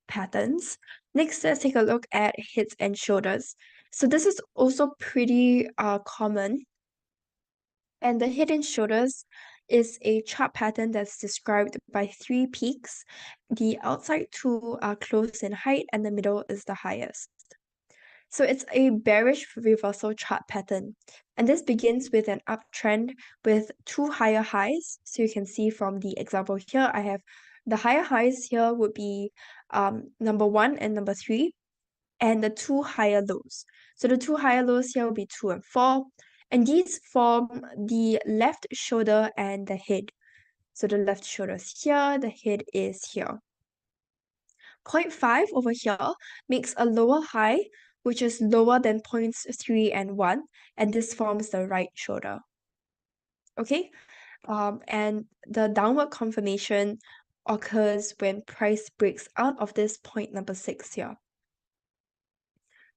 patterns. Next, let's take a look at heads and shoulders. So this is also pretty common. And the head and shoulders is a chart pattern that's described by three peaks. The outside two are close in height and the middle is the highest. So it's a bearish reversal chart pattern. And this begins with an uptrend with two higher highs. So you can see from the example here, I have the higher highs here would be number 1 and number 3, and the two higher lows. So the two higher lows here will be 2 and 4. And these form the left shoulder and the head. So the left shoulder is here, the head is here. 0.5 over here makes a lower high, which is lower than points 3 and 1, and this forms the right shoulder. Okay, and the downward confirmation occurs when price breaks out of this point number 6 here.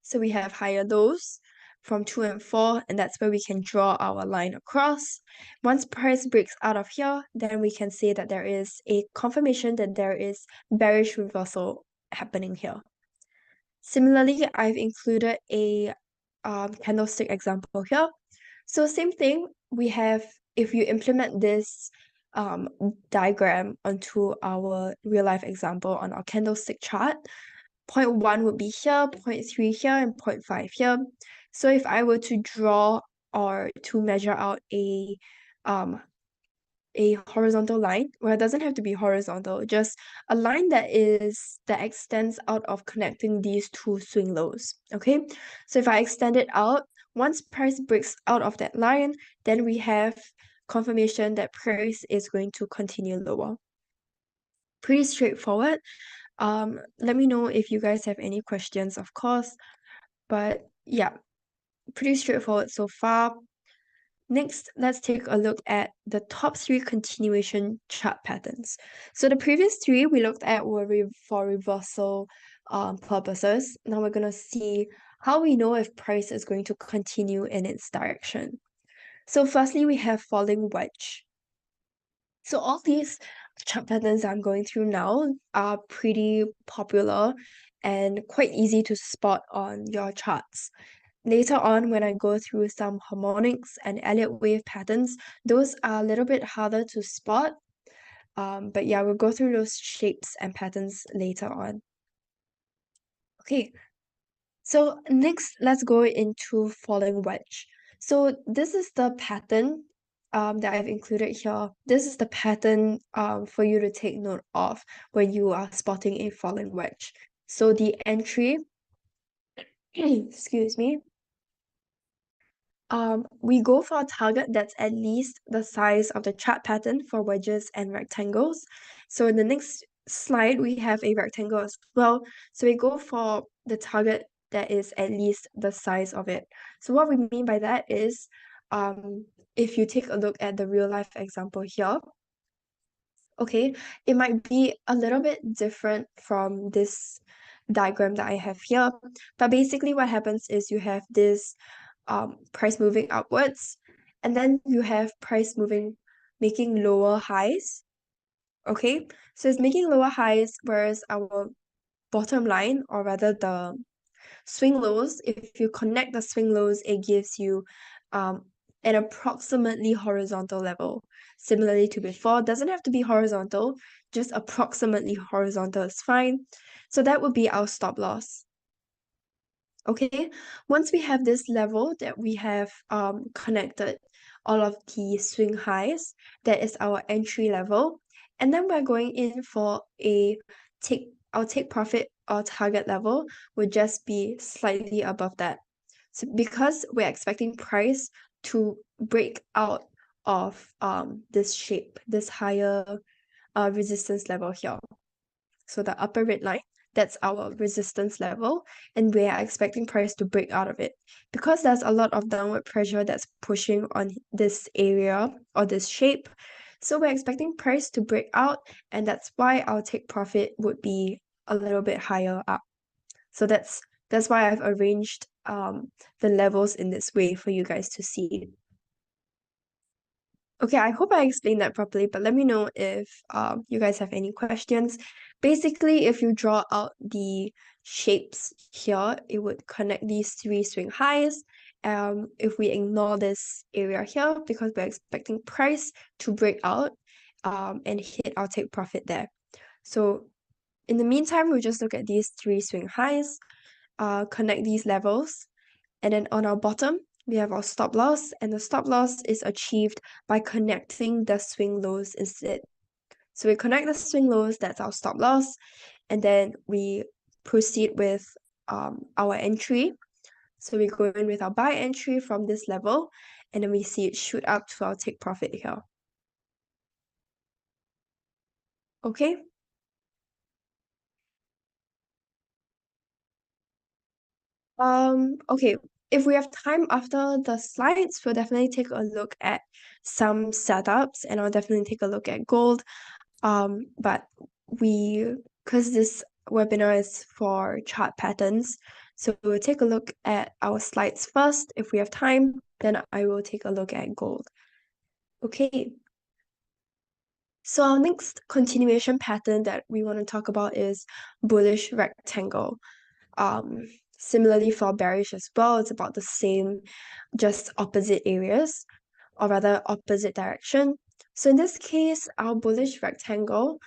So we have higher lows, from 2 and 4, and that's where we can draw our line across. Once price breaks out of here, then we can say that there is a confirmation that there is bearish reversal happening here. Similarly, I've included a candlestick example here. So same thing, we have, if you implement this diagram onto our real life example on our candlestick chart, point 1 would be here, point 3 here, and point 5 here. So if I were to draw or to measure out a horizontal line, well, it doesn't have to be horizontal, just a line that extends out of connecting these two swing lows. Okay, so if I extend it out, once price breaks out of that line, then we have confirmation that price is going to continue lower. Pretty straightforward. Let me know if you guys have any questions, of course, but yeah, pretty straightforward so far. Next, let's take a look at the top 3 continuation chart patterns. So the previous 3 we looked at were for reversal purposes. Now we're going to see how we know if price is going to continue in its direction. So firstly, we have falling wedge. So all these chart patterns I'm going through now are pretty popular and quite easy to spot on your charts. Later on, when I go through some harmonics and Elliott wave patterns, those are a little bit harder to spot. But yeah, we'll go through those shapes and patterns later on. Okay, so next, let's go into falling wedge. So this is the pattern that I've included here. This is the pattern for you to take note of when you are spotting a falling wedge. So the entry, excuse me, we go for a target that's at least the size of the chart pattern for wedges and rectangles. So in the next slide, we have a rectangle as well. So we go for the target that is at least the size of it. So what we mean by that is, if you take a look at the real life example here, okay, it might be a little bit different from this diagram that I have here. But basically what happens is you have this price moving upwards, and then you have price making lower highs. Okay, so it's making lower highs, whereas our bottom line, or rather the swing lows, if you connect the swing lows, it gives you an approximately horizontal level. Similarly to before, doesn't have to be horizontal, just approximately horizontal is fine. So that would be our stop loss. Okay, once we have this level that we have connected all of the swing highs, that is our entry level. And then we're going in for our take profit or target level would just be slightly above that. So because we're expecting price to break out of this shape, this higher resistance level here. So the upper red line, that's our resistance level, and we are expecting price to break out of it. Because there's a lot of downward pressure that's pushing on this area or this shape, so we're expecting price to break out, and that's why our take profit would be a little bit higher up. So that's why I've arranged the levels in this way for you guys to see. Okay, I hope I explained that properly, but let me know if you guys have any questions. Basically, if you draw out the shapes here, it would connect these 3 swing highs. If we ignore this area here, because we're expecting price to break out and hit our take profit there. So in the meantime, we'll just look at these 3 swing highs, connect these levels, and then on our bottom, we have our stop loss, and the stop loss is achieved by connecting the swing lows instead. So we connect the swing lows, that's our stop loss, and then we proceed with our entry. So we go in with our buy entry from this level, and then we see it shoot up to our take profit here. Okay. Okay, if we have time after the slides, we'll definitely take a look at some setups, and I'll definitely take a look at gold. But because this webinar is for chart patterns, So we'll take a look at our slides first. If we have time, then I will take a look at gold. Okay. So our next continuation pattern that we want to talk about is bullish rectangle. Similarly for bearish as well, it's about the same, just opposite areas, or rather opposite direction. So in this case, our bullish rectangle,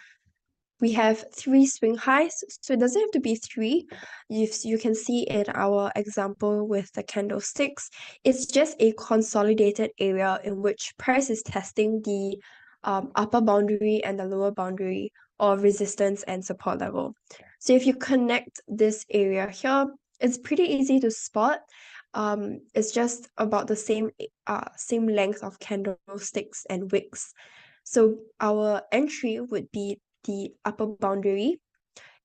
we have 3 swing highs, so it doesn't have to be 3. If you can see in our example with the candlesticks, it's just a consolidated area in which price is testing the upper boundary and the lower boundary, or resistance and support level. So if you connect this area here, it's pretty easy to spot. It's just about the same length of candlesticks and wicks. So our entry would be the upper boundary,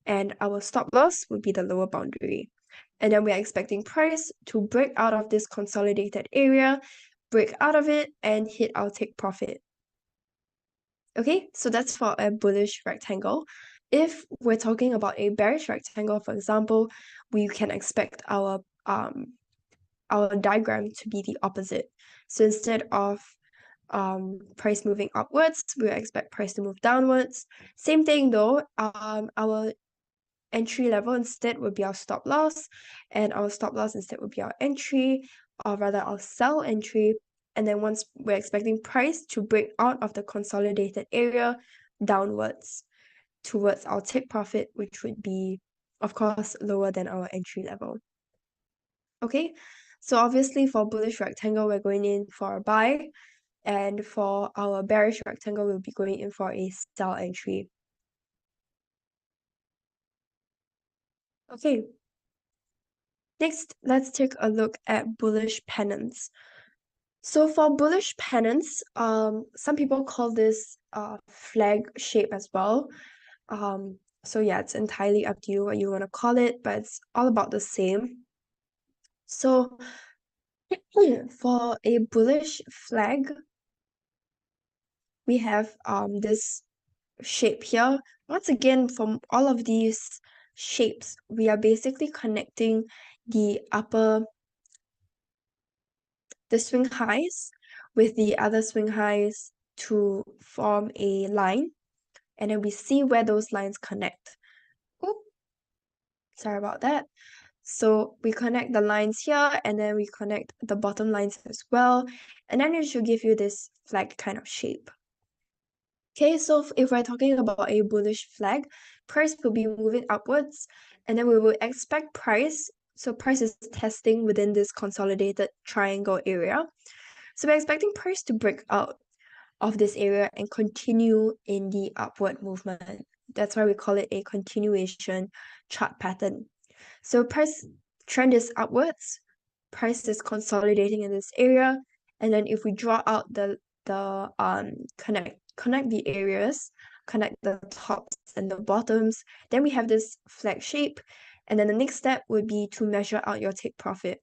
and our stop loss would be the lower boundary. And then we're expecting price to break out of this consolidated area, break out of it, and hit our take profit. Okay, so that's for a bullish rectangle. If we're talking about a bearish rectangle, for example, we can expect our diagram to be the opposite. So instead of price moving upwards, we expect price to move downwards. Same thing though, our entry level instead would be our stop loss, and our stop loss instead would be our entry, or rather our sell entry. And then once we're expecting price to break out of the consolidated area downwards towards our take profit, which would be, of course, lower than our entry level. Okay, so obviously for bullish rectangle, we're going in for a buy, and for our bearish rectangle, we'll be going in for a sell entry. Okay, next, let's take a look at bullish pennants. So for bullish pennants, some people call this flag shape as well. So yeah, it's entirely up to you what you want to call it, but it's all about the same. So for a bullish flag, we have this shape here. Once again, from all of these shapes, we are basically connecting the swing highs with the other swing highs to form a line, and then we see where those lines connect. Oop, sorry about that. So we connect the lines here, and then we connect the bottom lines as well, and then it should give you this flag kind of shape. Okay, so if we're talking about a bullish flag, price will be moving upwards, and then we will expect price. So price is testing within this consolidated triangle area. So we're expecting price to break out of this area and continue in the upward movement. That's why we call it a continuation chart pattern. So price trend is upwards, price is consolidating in this area, and then if we draw out the connect the areas, connect the tops and the bottoms, then we have this flag shape, and then the next step would be to measure out your take profit.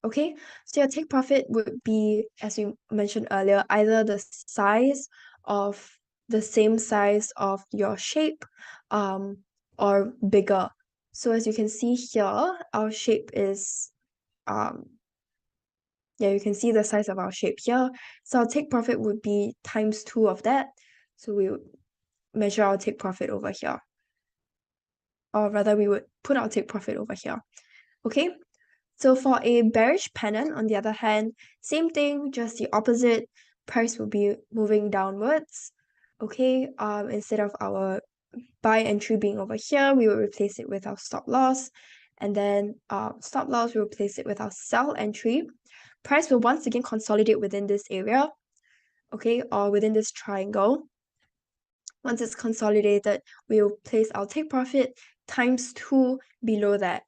Okay, so your take profit would be, as we mentioned earlier, either the size of the same size of your shape, or bigger. So as you can see here, our shape is yeah, you can see the size of our shape here. So our take profit would be times 2 of that. So we would measure our take profit over here, or rather we would put our take profit over here. Okay, so for a bearish pennant, on the other hand, same thing, just the opposite. Price will be moving downwards. Okay, instead of our buy entry being over here, we will replace it with our stop loss, and then stop loss, we'll replace it with our sell entry. Price will once again consolidate within this area, okay, or within this triangle. Once it's consolidated, we will place our take profit times 2 below that,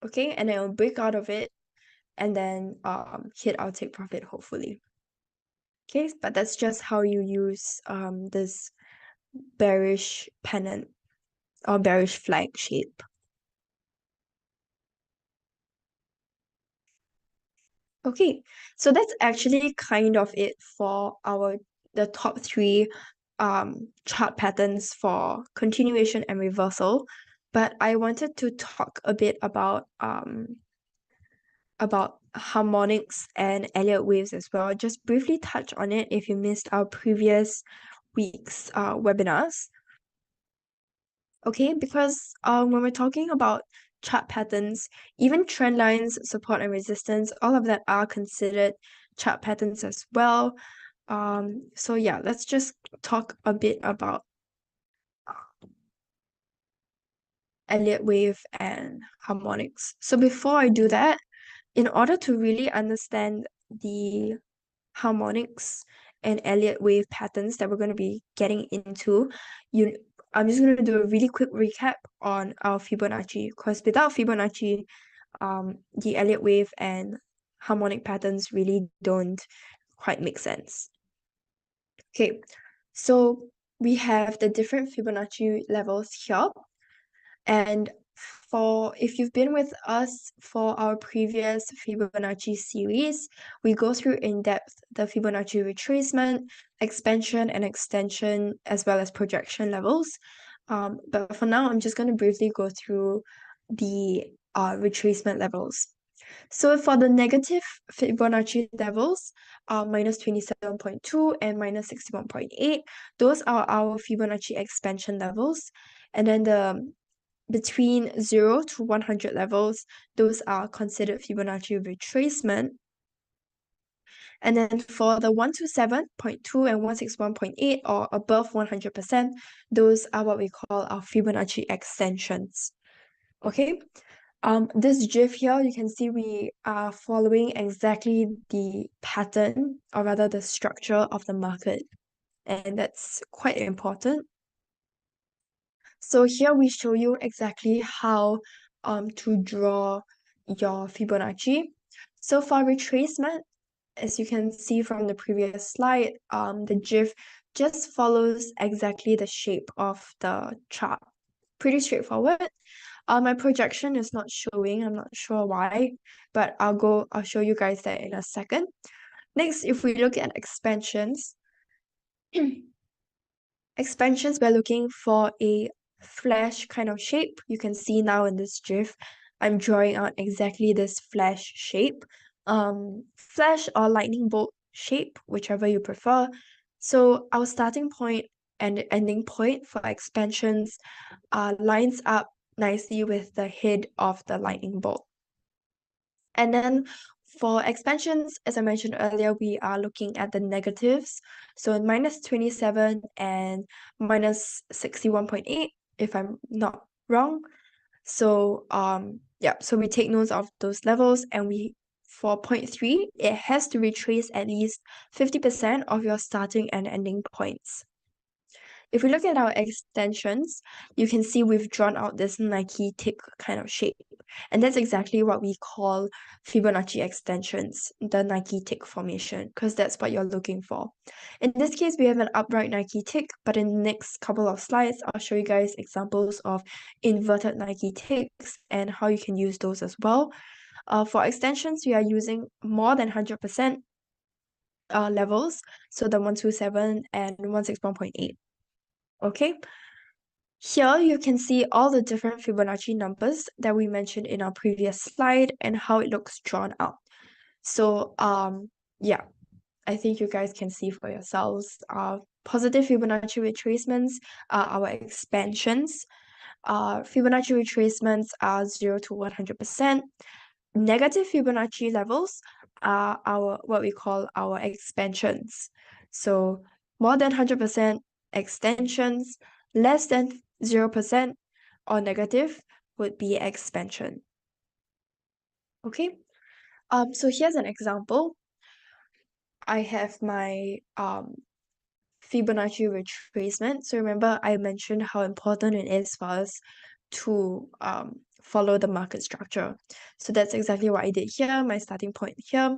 okay, and then it'll break out of it, and then hit our take profit, hopefully. Okay, but that's just how you use this bearish pennant or bearish flag shape. Okay, so that's actually kind of it for the top 3 chart patterns for continuation and reversal. but I wanted to talk a bit about harmonics and Elliott waves as well. Just briefly touch on it if you missed our previous week's webinars. Okay, because when we're talking about chart patterns, even trend lines, support and resistance, all of that are considered chart patterns as well. So yeah, let's just talk a bit about Elliott wave and harmonics. So before I do that, in order to really understand the harmonics and Elliott wave patterns that we're going to be getting into, I'm just going to do a really quick recap on our Fibonacci, because without Fibonacci, the Elliott wave and harmonic patterns really don't quite make sense. Okay, so we have the different Fibonacci levels here. And if you've been with us for our previous Fibonacci series, we go through in depth the Fibonacci retracement, expansion and extension, as well as projection levels. But for now, I'm just going to briefly go through the retracement levels. So for the negative Fibonacci levels, minus 27.2 and minus 61.8, those are our Fibonacci expansion levels. And then the between 0 to 100 levels, those are considered Fibonacci retracement. And then for the 127.2 and 161.8 or above 100%, those are what we call our Fibonacci extensions. Okay, this GIF here, you can see we are following exactly the pattern, or rather the structure of the market. And that's quite important. So here we show you exactly how to draw your Fibonacci. So for retracement, as you can see from the previous slide, the GIF just follows exactly the shape of the chart. Pretty straightforward. My projection is not showing, I'm not sure why, but I'll show you guys that in a second. Next, if we look at expansions, we're looking for a flash kind of shape. You can see now in this GIF, I'm drawing out exactly this flash shape. Flash or lightning bolt shape, whichever you prefer. So our starting point and ending point for expansions lines up nicely with the head of the lightning bolt. And then for expansions, as I mentioned earlier, we are looking at the negatives. So in minus 27 and minus 61.8, if I'm not wrong. So yeah, so we take notes of those levels, and for point 3, it has to retrace at least 50% of your starting and ending points. If we look at our extensions, you can see we've drawn out this Nike tick kind of shape. And that's exactly what we call Fibonacci extensions, the Nike tick formation, because that's what you're looking for. In this case, we have an upright Nike tick, but in the next couple of slides, I'll show you guys examples of inverted Nike ticks and how you can use those as well. For extensions, we are using more than 100% levels, so the 127 and 161.8. Okay, here you can see all the different Fibonacci numbers that we mentioned in our previous slide and how it looks drawn out. So yeah, I think you guys can see for yourselves. Positive Fibonacci retracements are our expansions. Fibonacci retracements are 0 to 100%. Negative Fibonacci levels are what we call our expansions. So more than 100% extensions, less than 0% or negative would be expansion. Okay, so here's an example. I have my Fibonacci retracement. So remember, I mentioned how important it is for us to follow the market structure. So that's exactly what I did here. My starting point here,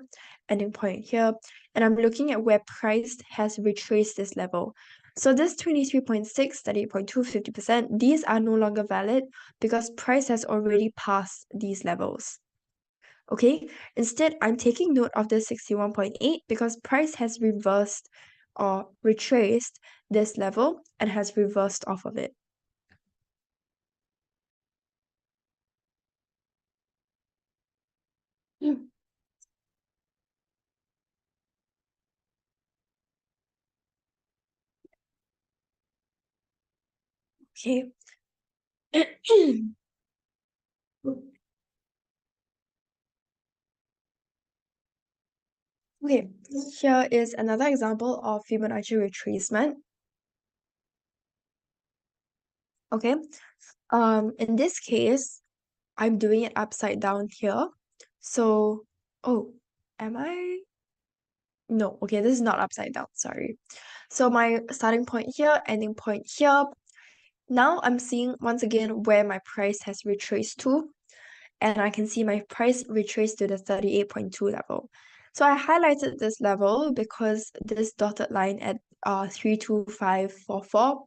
ending point here, and I'm looking at where price has retraced this level. So this 23.6, 38.2, 50%, these are no longer valid because price has already passed these levels. Okay, instead, I'm taking note of the 61.8 because price has reversed or retraced this level and has reversed off of it. Okay. Okay, here is another example of Fibonacci retracement. Okay, in this case, I'm doing it upside down here. So, oh, am I? No, okay, this is not upside down, sorry. So my starting point here, ending point here. Now I'm seeing once again where my price has retraced to, and I can see my price retraced to the 38.2 level. So I highlighted this level because this dotted line at 32544,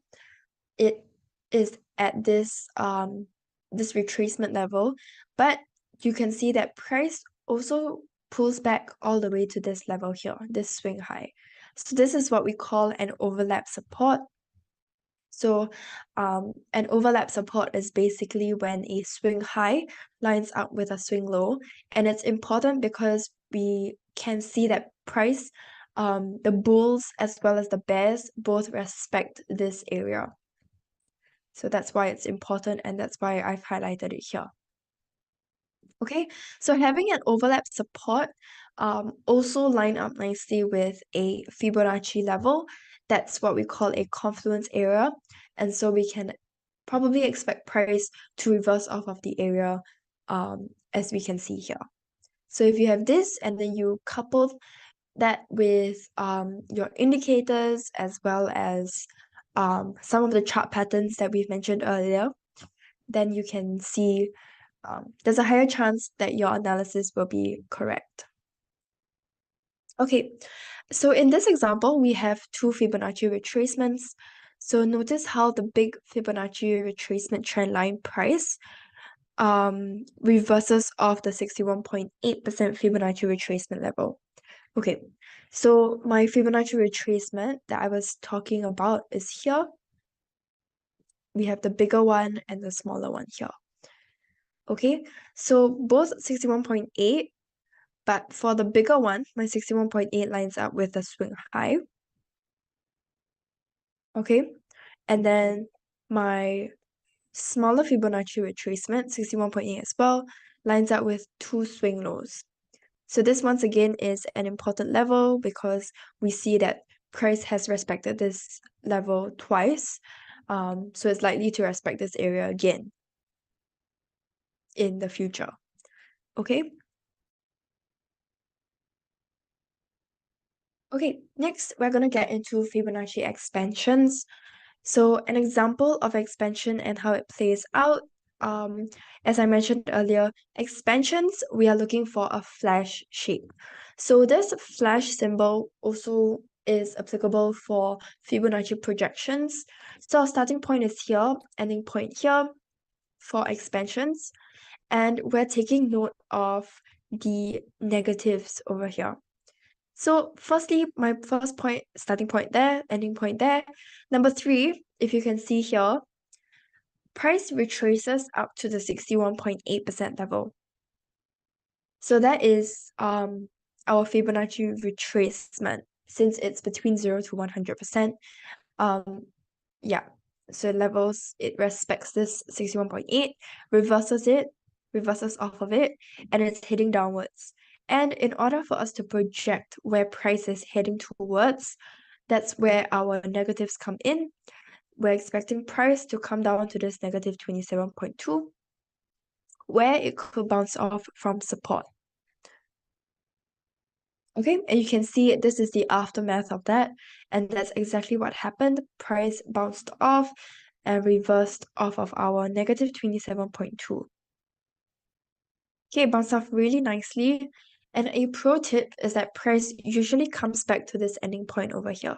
it is at this retracement level, but you can see that price also pulls back all the way to this level here, this swing high. So this is what we call an overlap support. So an overlap support is basically when a swing high lines up with a swing low, and it's important because we can see that price, the bulls as well as the bears both respect this area. So that's why it's important, and that's why I've highlighted it here. Okay, so having an overlap support also line up nicely with a Fibonacci level. That's what we call a confluence area. And so we can probably expect price to reverse off of the area as we can see here. So if you have this and then you couple that with your indicators as well as some of the chart patterns that we've mentioned earlier, then you can see there's a higher chance that your analysis will be correct. Okay, so in this example, we have two Fibonacci retracements. So notice how the big Fibonacci retracement trend line price reverses off the 61.8% Fibonacci retracement level. Okay, so my Fibonacci retracement that I was talking about is here. We have the bigger one and the smaller one here. Okay, so both 61.8, but for the bigger one, my 61.8 lines up with the swing high. Okay, and then my smaller Fibonacci retracement, 61.8 as well, lines up with two swing lows. So this once again is an important level because we see that price has respected this level twice. So it's likely to respect this area again in the future. Okay. Okay, next we're going to get into Fibonacci expansions. So an example of expansion and how it plays out, as I mentioned earlier, expansions, we are looking for a flash shape. So this flash symbol also is applicable for Fibonacci projections. So our starting point is here, ending point here for expansions, and we're taking note of the negatives over here. So firstly, my first point, starting point there, ending point there. Number 3, if you can see here, price retraces up to the 61.8% level. So that is our Fibonacci retracement since it's between 0 to 100%. Yeah, so levels, it respects this 61.8, reverses off of it, and it's heading downwards. And in order for us to project where price is heading towards, that's where our negatives come in. We're expecting price to come down to this negative 27.2, where it could bounce off from support. Okay, and you can see this is the aftermath of that, and that's exactly what happened. Price bounced off and reversed off of our negative 27.2. Okay, bounced off really nicely. And a pro tip is that price usually comes back to this ending point over here.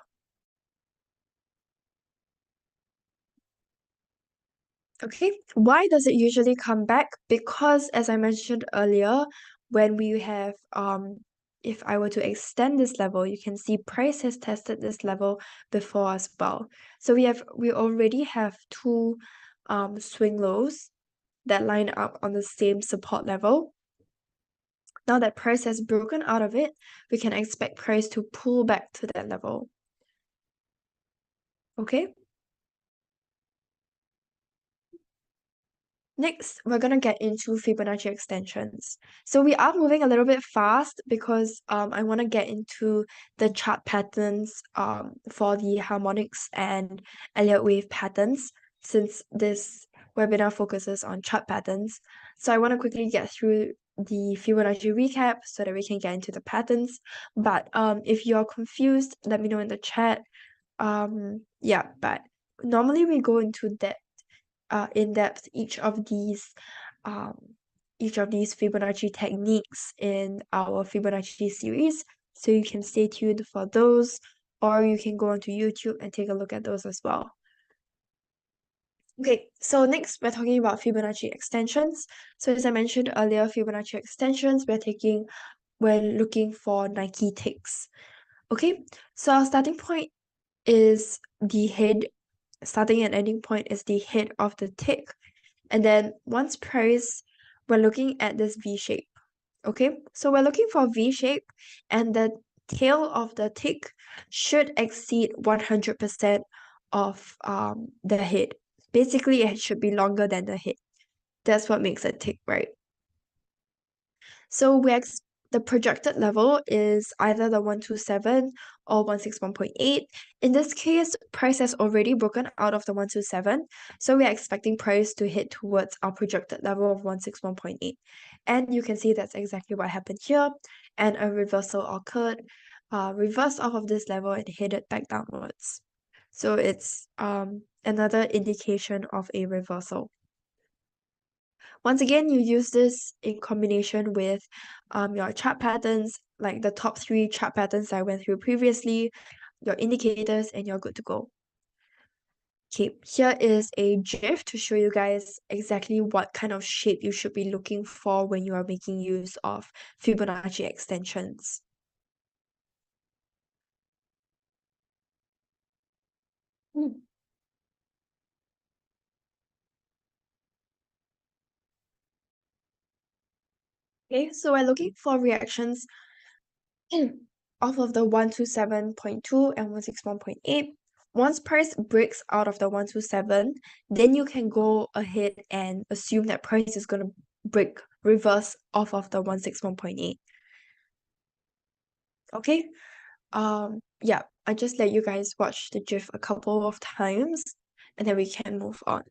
Okay, why does it usually come back? Because as I mentioned earlier, when we have if I were to extend this level, you can see price has tested this level before as well. So we already have two swing lows that line up on the same support level. Now that price has broken out of it, we can expect price to pull back to that level. Okay? Next, we're going to get into Fibonacci extensions. So we are moving a little bit fast because I want to get into the chart patterns for the harmonics and Elliott wave patterns, since this webinar focuses on chart patterns. So I want to quickly get through the Fibonacci recap so that we can get into the patterns. But if you're confused, let me know in the chat. Yeah, but normally we go into depth in depth each of these Fibonacci techniques in our Fibonacci series. So you can stay tuned for those, or you can go onto YouTube and take a look at those as well. Okay, so next we're talking about Fibonacci extensions. So as I mentioned earlier, Fibonacci extensions, we're looking for Nike ticks. Okay, so our starting point is the head. Starting and ending point is the head of the tick. And then once price, we're looking at this V shape. Okay, so we're looking for V shape, and the tail of the tick should exceed 100% of the head. Basically, it should be longer than the head. That's what makes a tick, right? So the projected level is either the 127 or 161.8. In this case, price has already broken out of the 127, so we are expecting price to hit towards our projected level of 161.8. And you can see that's exactly what happened here, and a reversal occurred, reversed off of this level and headed back downwards. So it's another indication of a reversal. Once again, you use this in combination with your chart patterns, like the top 3 chart patterns I went through previously, your indicators, and you're good to go. Okay, here is a GIF to show you guys exactly what kind of shape you should be looking for when you are making use of Fibonacci extensions. Okay, so we're looking for reactions off of the 127.2 and 161.8. Once price breaks out of the 127, then you can go ahead and assume that price is going to reverse off of the 161.8. Okay, yeah, I just let you guys watch the GIF a couple of times and then we can move on.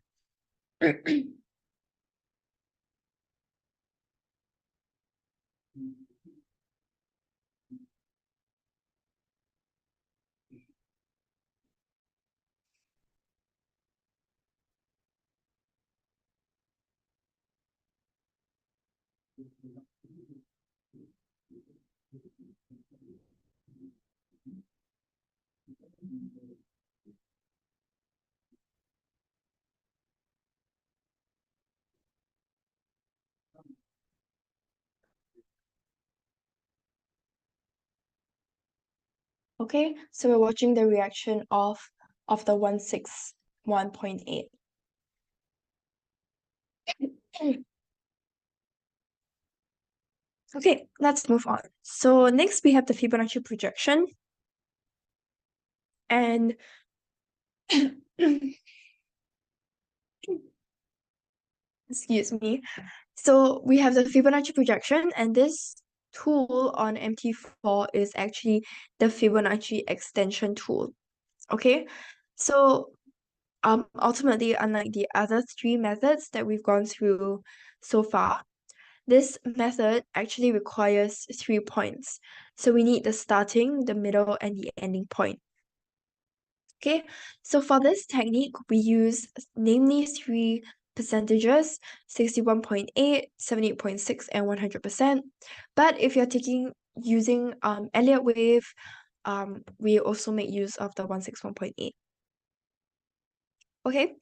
Okay, so we're watching the reaction of the 161.8. Okay, let's move on. So next we have the Fibonacci projection. And excuse me. So we have the Fibonacci projection, and this tool on MT4 is actually the Fibonacci extension tool. Okay, so ultimately, unlike the other 3 methods that we've gone through so far, this method actually requires 3 points. So we need the starting, the middle, and the ending point. Okay, so for this technique, we use namely 3 percentages: 61.8, 78.6, and 100%. But if you're using Elliott wave, we also make use of the 161.8. Okay,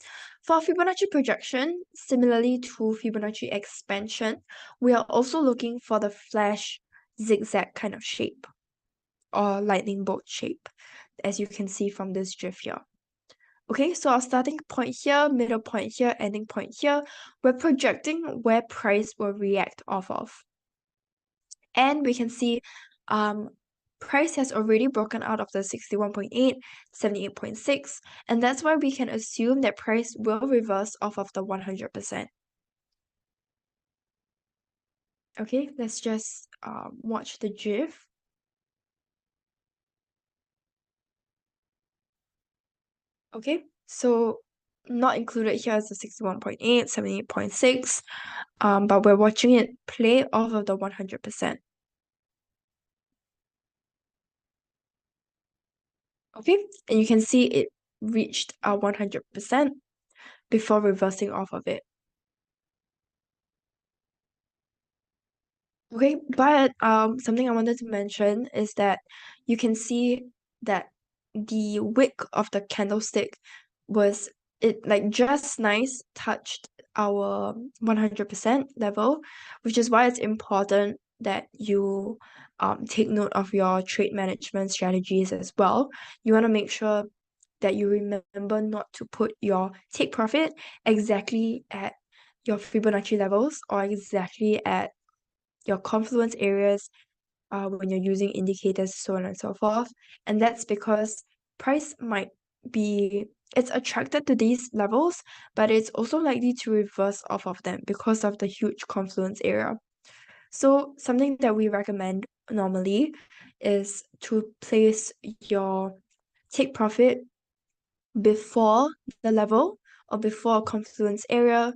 for Fibonacci projection, similarly to Fibonacci expansion, we are also looking for the flash zigzag kind of shape or lightning bolt shape, as you can see from this GIF here. Okay, so our starting point here, middle point here, ending point here, we're projecting where price will react off of. And we can see price has already broken out of the 61.8, 78.6, and that's why we can assume that price will reverse off of the 100%. Okay, let's just watch the GIF. Okay, so not included here is the 61.8, 78.6, but we're watching it play off of the 100%. Okay, and you can see it reached 100% before reversing off of it. Okay, but something I wanted to mention is that you can see that the wick of the candlestick was it like just nice touched our 100% level, which is why it's important that you take note of your trade management strategies as well. You want to make sure that you remember not to put your take profit exactly at your Fibonacci levels or exactly at your confluence areas when you're using indicators, so on and so forth. And that's because price might be it's attracted to these levels, but it's also likely to reverse off of them because of the huge confluence area. So something that we recommend normally is to place your take profit before the level or before a confluence area,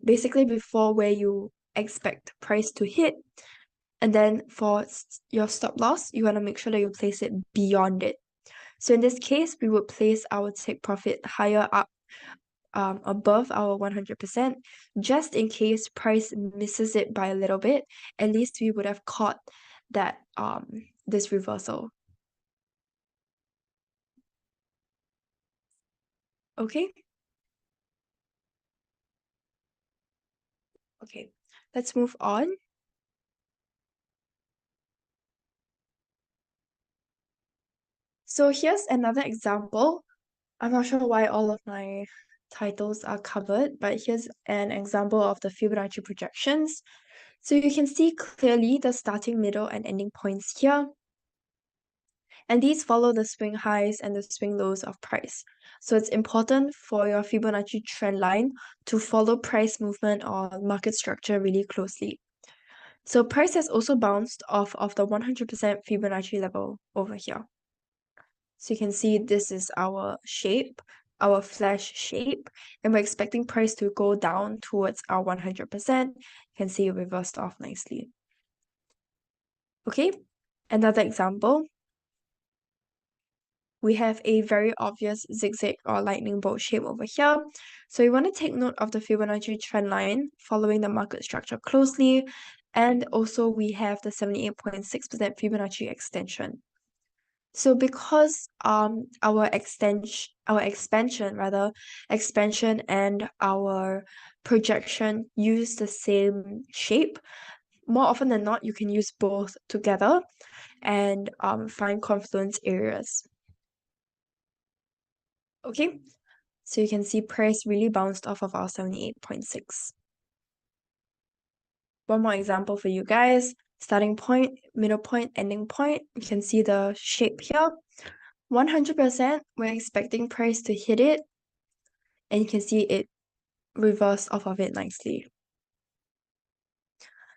basically before where you expect price to hit. And then for your stop loss, you want to make sure that you place it beyond it. So in this case, we would place our take profit higher up, above our 100%, just in case price misses it by a little bit. At least we would have caught that this reversal. Okay. Okay, let's move on. So here's another example. I'm not sure why all of my titles are covered, but here's an example of the Fibonacci projections. So you can see clearly the starting, middle, and ending points here. And these follow the swing highs and the swing lows of price. So it's important for your Fibonacci trend line to follow price movement or market structure really closely. So price has also bounced off of the 100% Fibonacci level over here. So you can see this is our shape, our flash shape, and we're expecting price to go down towards our 100%. You can see it reversed off nicely. Okay, another example. We have a very obvious zigzag or lightning bolt shape over here. So you want to take note of the Fibonacci trend line following the market structure closely. And also we have the 78.6% Fibonacci extension. So because our expansion and our projection use the same shape, more often than not you can use both together and find confluence areas. Okay, so you can see price really bounced off of our 78.6. One more example for you guys. Starting point, middle point, ending point. You can see the shape here. 100%, we're expecting price to hit it, and you can see it reversed off of it nicely.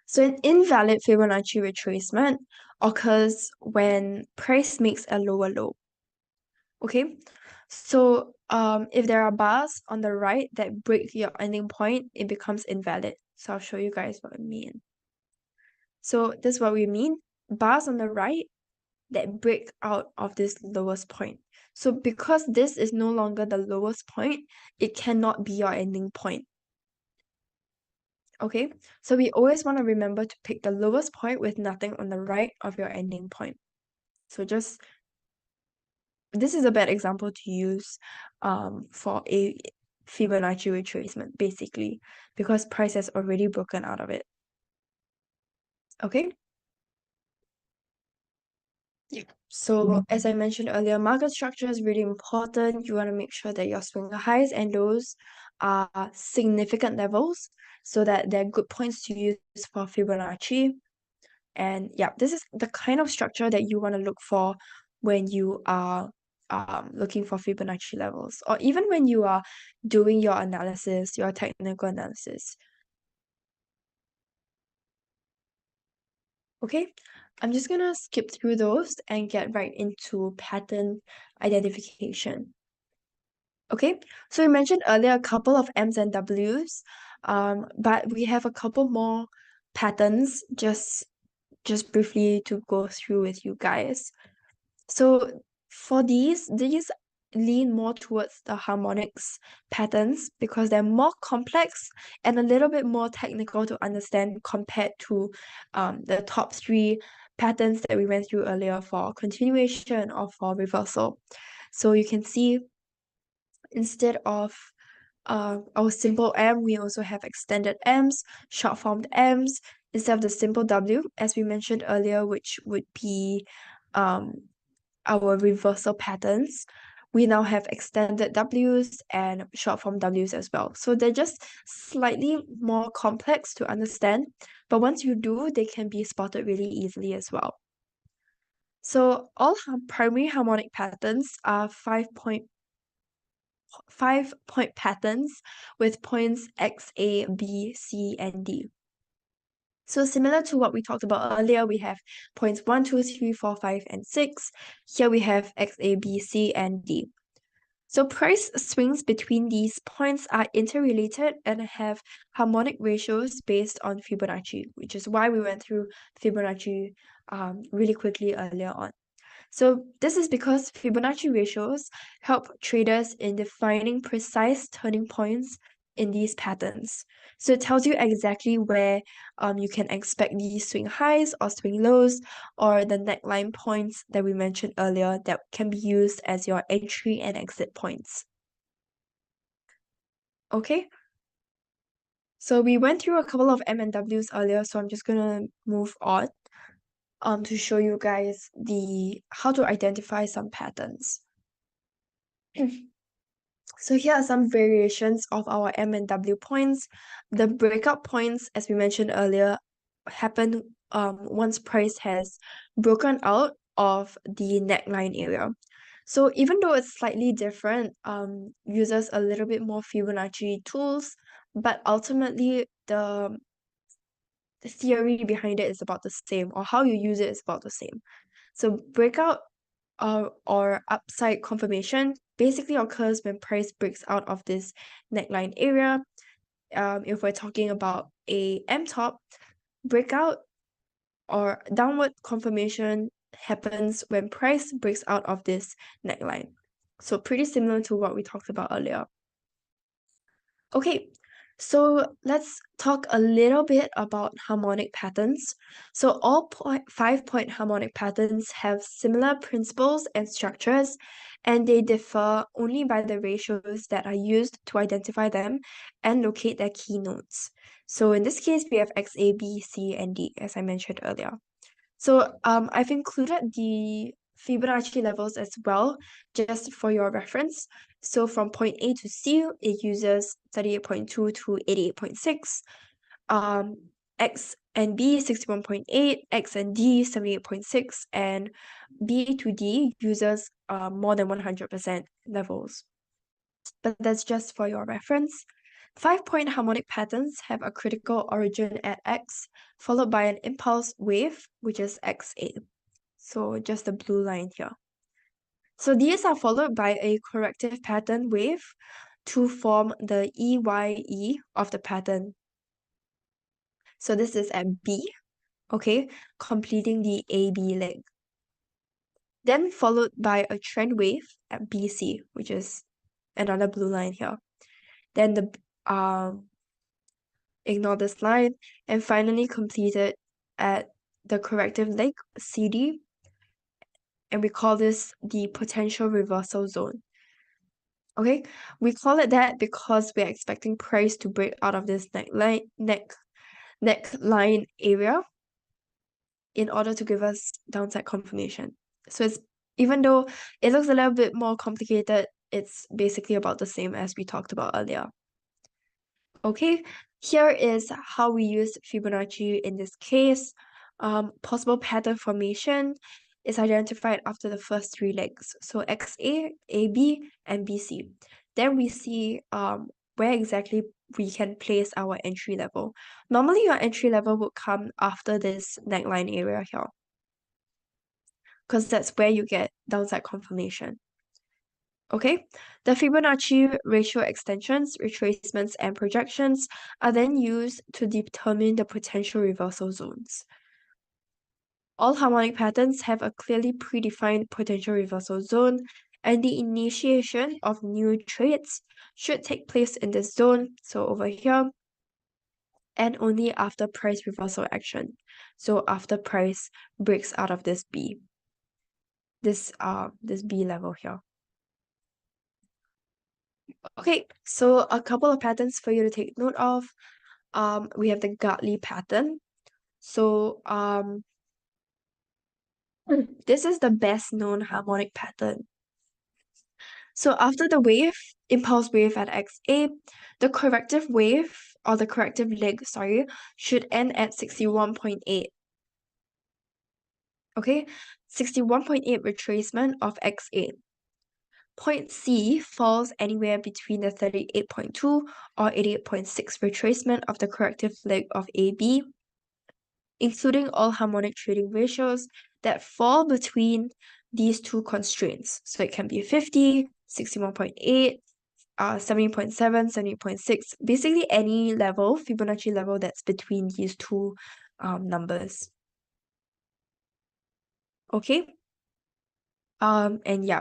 So an invalid Fibonacci retracement occurs when price makes a lower low. Okay, so if there are bars on the right that break your ending point, it becomes invalid. So I'll show you guys what I mean. So this is what we mean. Bars on the right that break out of this lowest point. So because this is no longer the lowest point, it cannot be your ending point. Okay, so we always want to remember to pick the lowest point with nothing on the right of your ending point. So just, this is a bad example to use for a Fibonacci retracement, basically, because price has already broken out of it. Okay? Yeah. So as I mentioned earlier, market structure is really important. You want to make sure that your swing highs and lows are significant levels so that they're good points to use for Fibonacci. And yeah, this is the kind of structure that you want to look for when you are looking for Fibonacci levels, or even when you are doing your analysis, your technical analysis. Okay, I'm just gonna skip through those and get right into pattern identification. Okay, so we mentioned earlier a couple of M's and W's, but we have a couple more patterns just briefly to go through with you guys. So for these lean more towards the harmonics patterns because they're more complex and a little bit more technical to understand compared to the top three patterns that we went through earlier for continuation or for reversal. So you can see instead of our simple M, we also have extended M's, short-formed M's, instead of the simple W, as we mentioned earlier, which would be our reversal patterns. We now have extended W's and short-form W's as well. So they're just slightly more complex to understand, but once you do, they can be spotted really easily as well. So all primary harmonic patterns are 5-point patterns with points X, A, B, C, and D. So similar to what we talked about earlier, we have points 1, 2, 3, 4, 5, and 6. Here we have X, A, B, C, and D. So price swings between these points are interrelated and have harmonic ratios based on Fibonacci, which is why we went through Fibonacci really quickly earlier on. So this is because Fibonacci ratios help traders in defining precise turning points in these patterns. So it tells you exactly where you can expect these swing highs or swing lows or the neckline points that we mentioned earlier that can be used as your entry and exit points. Okay, so we went through a couple of M and Ws earlier, so I'm just gonna move on to show you guys how to identify some patterns. So here are some variations of our M and W points. The breakout points, as we mentioned earlier, happen once price has broken out of the neckline area. So even though it's slightly different, uses a little bit more Fibonacci tools, but ultimately the theory behind it is about the same, or how you use it is about the same. So breakout or upside confirmation basically occurs when price breaks out of this neckline area. If we're talking about a M top, breakout or downward confirmation happens when price breaks out of this neckline. So pretty similar to what we talked about earlier. Okay, so let's talk a little bit about harmonic patterns. So all 5-point harmonic patterns have similar principles and structures, and they differ only by the ratios that are used to identify them and locate their keynotes. So in this case, we have X, A, B, C, and D, as I mentioned earlier. So I've included the Fibonacci levels as well, just for your reference. So from point A to C, it uses 38.2 to 88.6. X and B 61.8, X and D 78.6, and B to D uses more than 100% levels. But that's just for your reference. 5-point harmonic patterns have a critical origin at X, followed by an impulse wave, which is XA. So just the blue line here. So these are followed by a corrective pattern wave to form the EYE of the pattern. So this is at B, okay, completing the AB leg. Then followed by a trend wave at BC, which is another blue line here. Then ignore this line, and finally completed at the corrective leg, CD, and we call this the potential reversal zone. Okay, we call it that because we're expecting price to break out of this neckline area in order to give us downside confirmation. So it's, even though it looks a little bit more complicated, it's basically about the same as we talked about earlier. Okay, here is how we use Fibonacci in this case. Possible pattern formation is identified after the first 3 legs. So XA, AB, and BC. Then we see where exactly we can place our entry level. Normally, your entry level would come after this neckline area here, because that's where you get downside confirmation. Okay, the Fibonacci ratio extensions, retracements, and projections are then used to determine the potential reversal zones. All harmonic patterns have a clearly predefined potential reversal zone, and the initiation of new trades should take place in this zone, so over here, and only after price reversal action. So after price breaks out of this B, this B level here. Okay, so a couple of patterns for you to take note of. We have the Gartley pattern. So this is the best known harmonic pattern. So after the impulse wave at XA, the corrective wave, or the corrective leg, sorry, should end at 61.8. Okay, 61.8 retracement of XA. Point C falls anywhere between the 38.2 or 88.6 retracement of the corrective leg of AB, including all harmonic trading ratios that fall between these two constraints. So it can be 50, 61.8, 70.7, 70.6, basically any level, Fibonacci level that's between these two numbers. Okay? And yeah,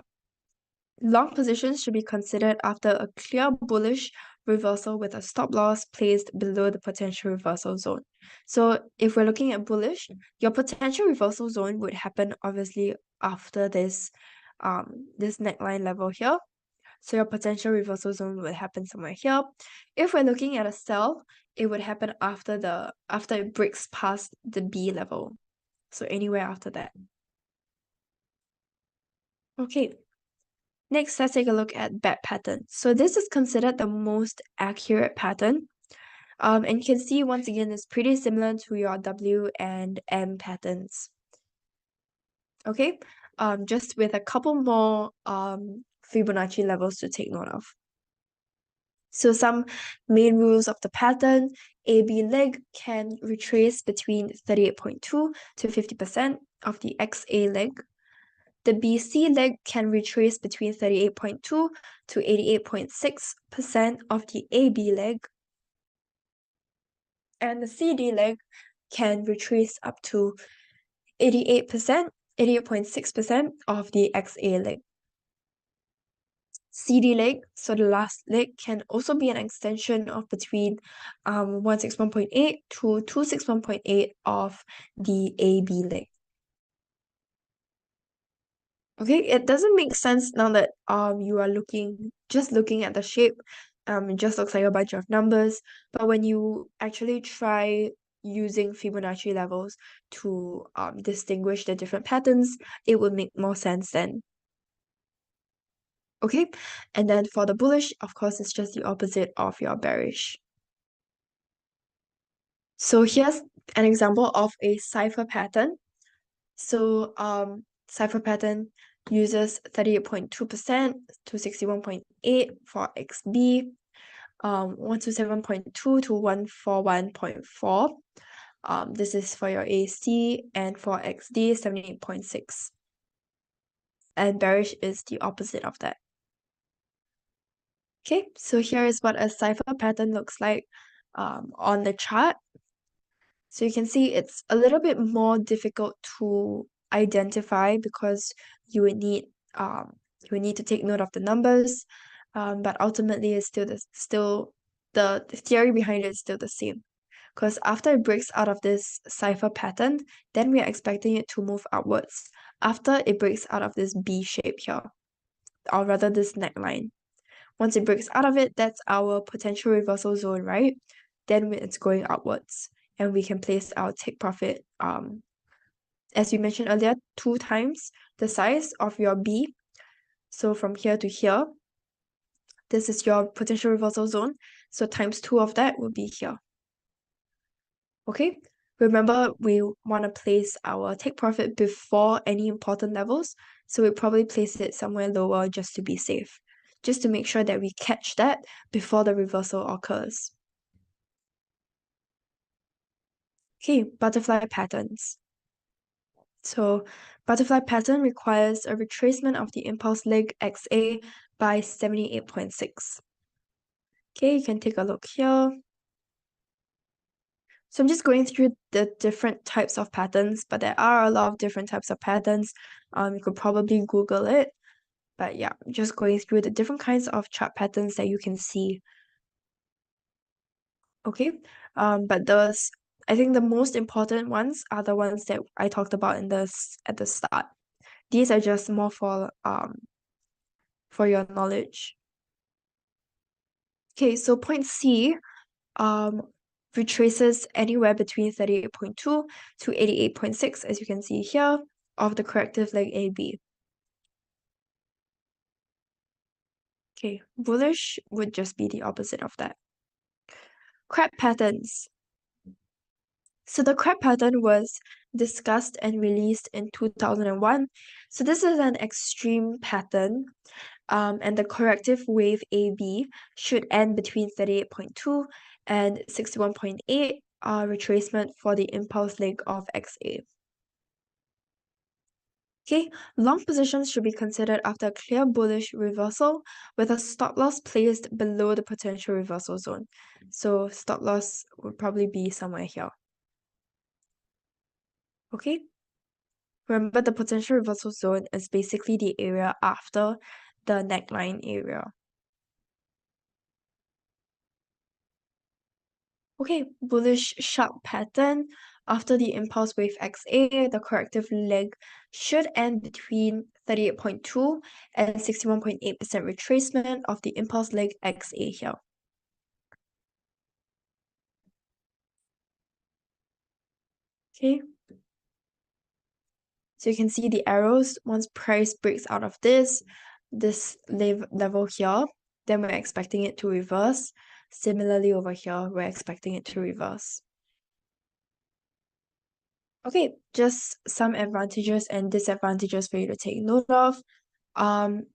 long positions should be considered after a clear bullish reversal with a stop loss placed below the potential reversal zone. So if we're looking at bullish, your potential reversal zone would happen obviously after this neckline level here. So your potential reversal zone would happen somewhere here. If we're looking at a sell, it would happen after it breaks past the B level. So anywhere after that. Okay. Next, let's take a look at bat pattern. So this is considered the most accurate pattern. And you can see once again it's pretty similar to your W and M patterns. Okay, just with a couple more Fibonacci levels to take note of. So some main rules of the pattern: AB leg can retrace between 38.2 to 50% of the XA leg. The BC leg can retrace between 38.2 to 88.6% of the AB leg. And the CD leg can retrace up to 88.6% of the XA leg. CD leg, so the last leg, can also be an extension of between 161.8 to 261.8 of the AB leg. Okay, it doesn't make sense now that you are just looking at the shape. It just looks like a bunch of numbers. But when you actually try using Fibonacci levels to distinguish the different patterns, it would make more sense then. Okay, and then for the bullish, of course, it's just the opposite of your bearish. So here's an example of a cipher pattern. So cipher pattern uses 38.2% to 61.8 for XB, 127.2 to 141.4. This is for your AC, and for XD, 78.6. And bearish is the opposite of that. Okay, so here is what a cipher pattern looks like on the chart. So you can see it's a little bit more difficult to identify because you would need to take note of the numbers, but ultimately it's still the theory behind it is still the same. Because after it breaks out of this cipher pattern, then we are expecting it to move upwards after it breaks out of this B shape here, or rather this neckline. Once it breaks out of it, that's our potential reversal zone, right? Then it's going upwards, and we can place our take profit, as we mentioned earlier, 2 times the size of your B. So from here to here, this is your potential reversal zone. So times 2 of that will be here. Okay, remember we want to place our take profit before any important levels. So we probably place it somewhere lower just to be safe. just to make sure that we catch that before the reversal occurs. Okay, butterfly patterns. So butterfly pattern requires a retracement of the impulse leg XA by 78.6. Okay, you can take a look here. So I'm just going through the different types of patterns, but there are a lot of different types of patterns. You could probably Google it. But yeah, I'm just going through the different kinds of chart patterns that you can see. Okay, but those, I think the most important ones are the ones that I talked about at the start. These are just more for your knowledge. Okay, so point C retraces anywhere between 38.2 to 88.6, as you can see here, of the corrective leg AB. Okay, bullish would just be the opposite of that. Crab patterns. So the crab pattern was discussed and released in 2001. So this is an extreme pattern, and the corrective wave AB should end between 38.2 and 61.8 retracement for the impulse leg of XA. Okay, long positions should be considered after a clear bullish reversal with a stop loss placed below the potential reversal zone. So stop loss would probably be somewhere here. Okay, remember the potential reversal zone is basically the area after the neckline area. Okay, bullish sharp pattern. After the impulse wave XA, the corrective leg should end between 38.2 and 61.8% retracement of the impulse leg XA here. Okay. So you can see the arrows. Once price breaks out of this level here, then we're expecting it to reverse. Similarly over here, we're expecting it to reverse. Okay, just some advantages and disadvantages for you to take note of.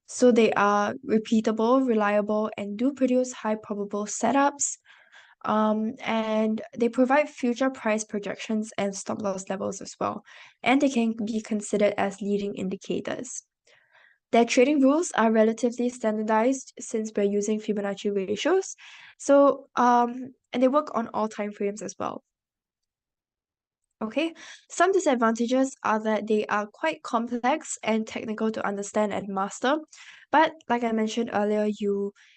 So they are repeatable, reliable, and do produce high probable setups. And they provide future price projections and stop loss levels as well. And they can be considered as leading indicators. Their trading rules are relatively standardized since we're using Fibonacci ratios. So, and they work on all time frames as well. Okay, some disadvantages are that they are quite complex and technical to understand and master. But like I mentioned earlier,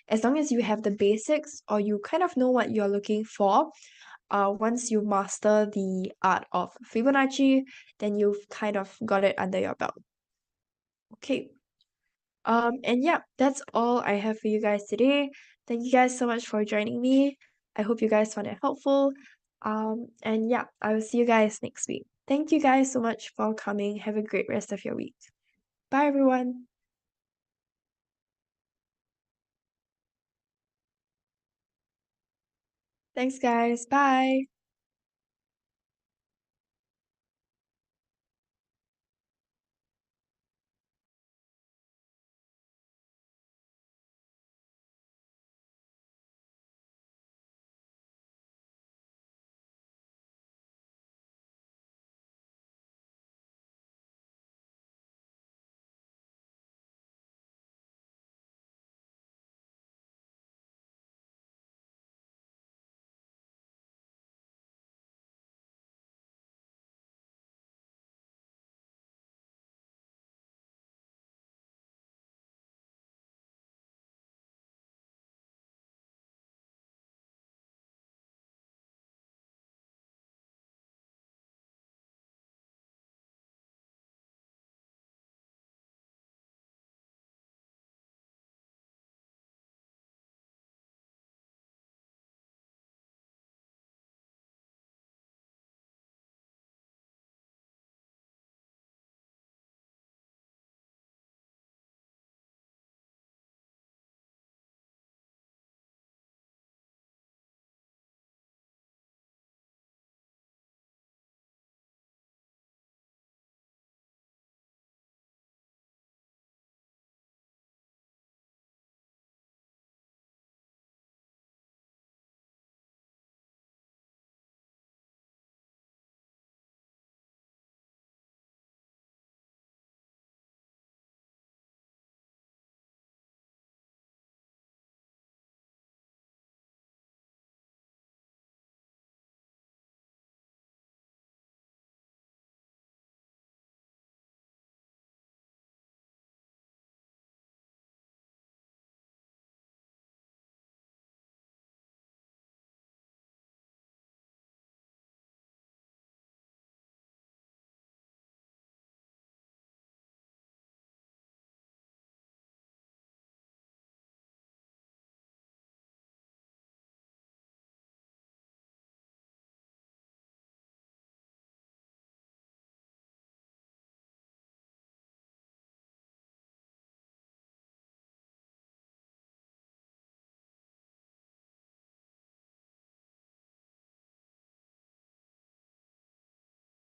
as long as you have the basics or you kind of know what you're looking for, once you master the art of Fibonacci, then you've kind of got it under your belt. Okay. And yeah, that's all I have for you guys today. Thank you guys so much for joining me. I hope you guys found it helpful. And yeah, I will see you guys next week. Thank you guys so much for coming. Have a great rest of your week. Bye, everyone. Thanks, guys. Bye.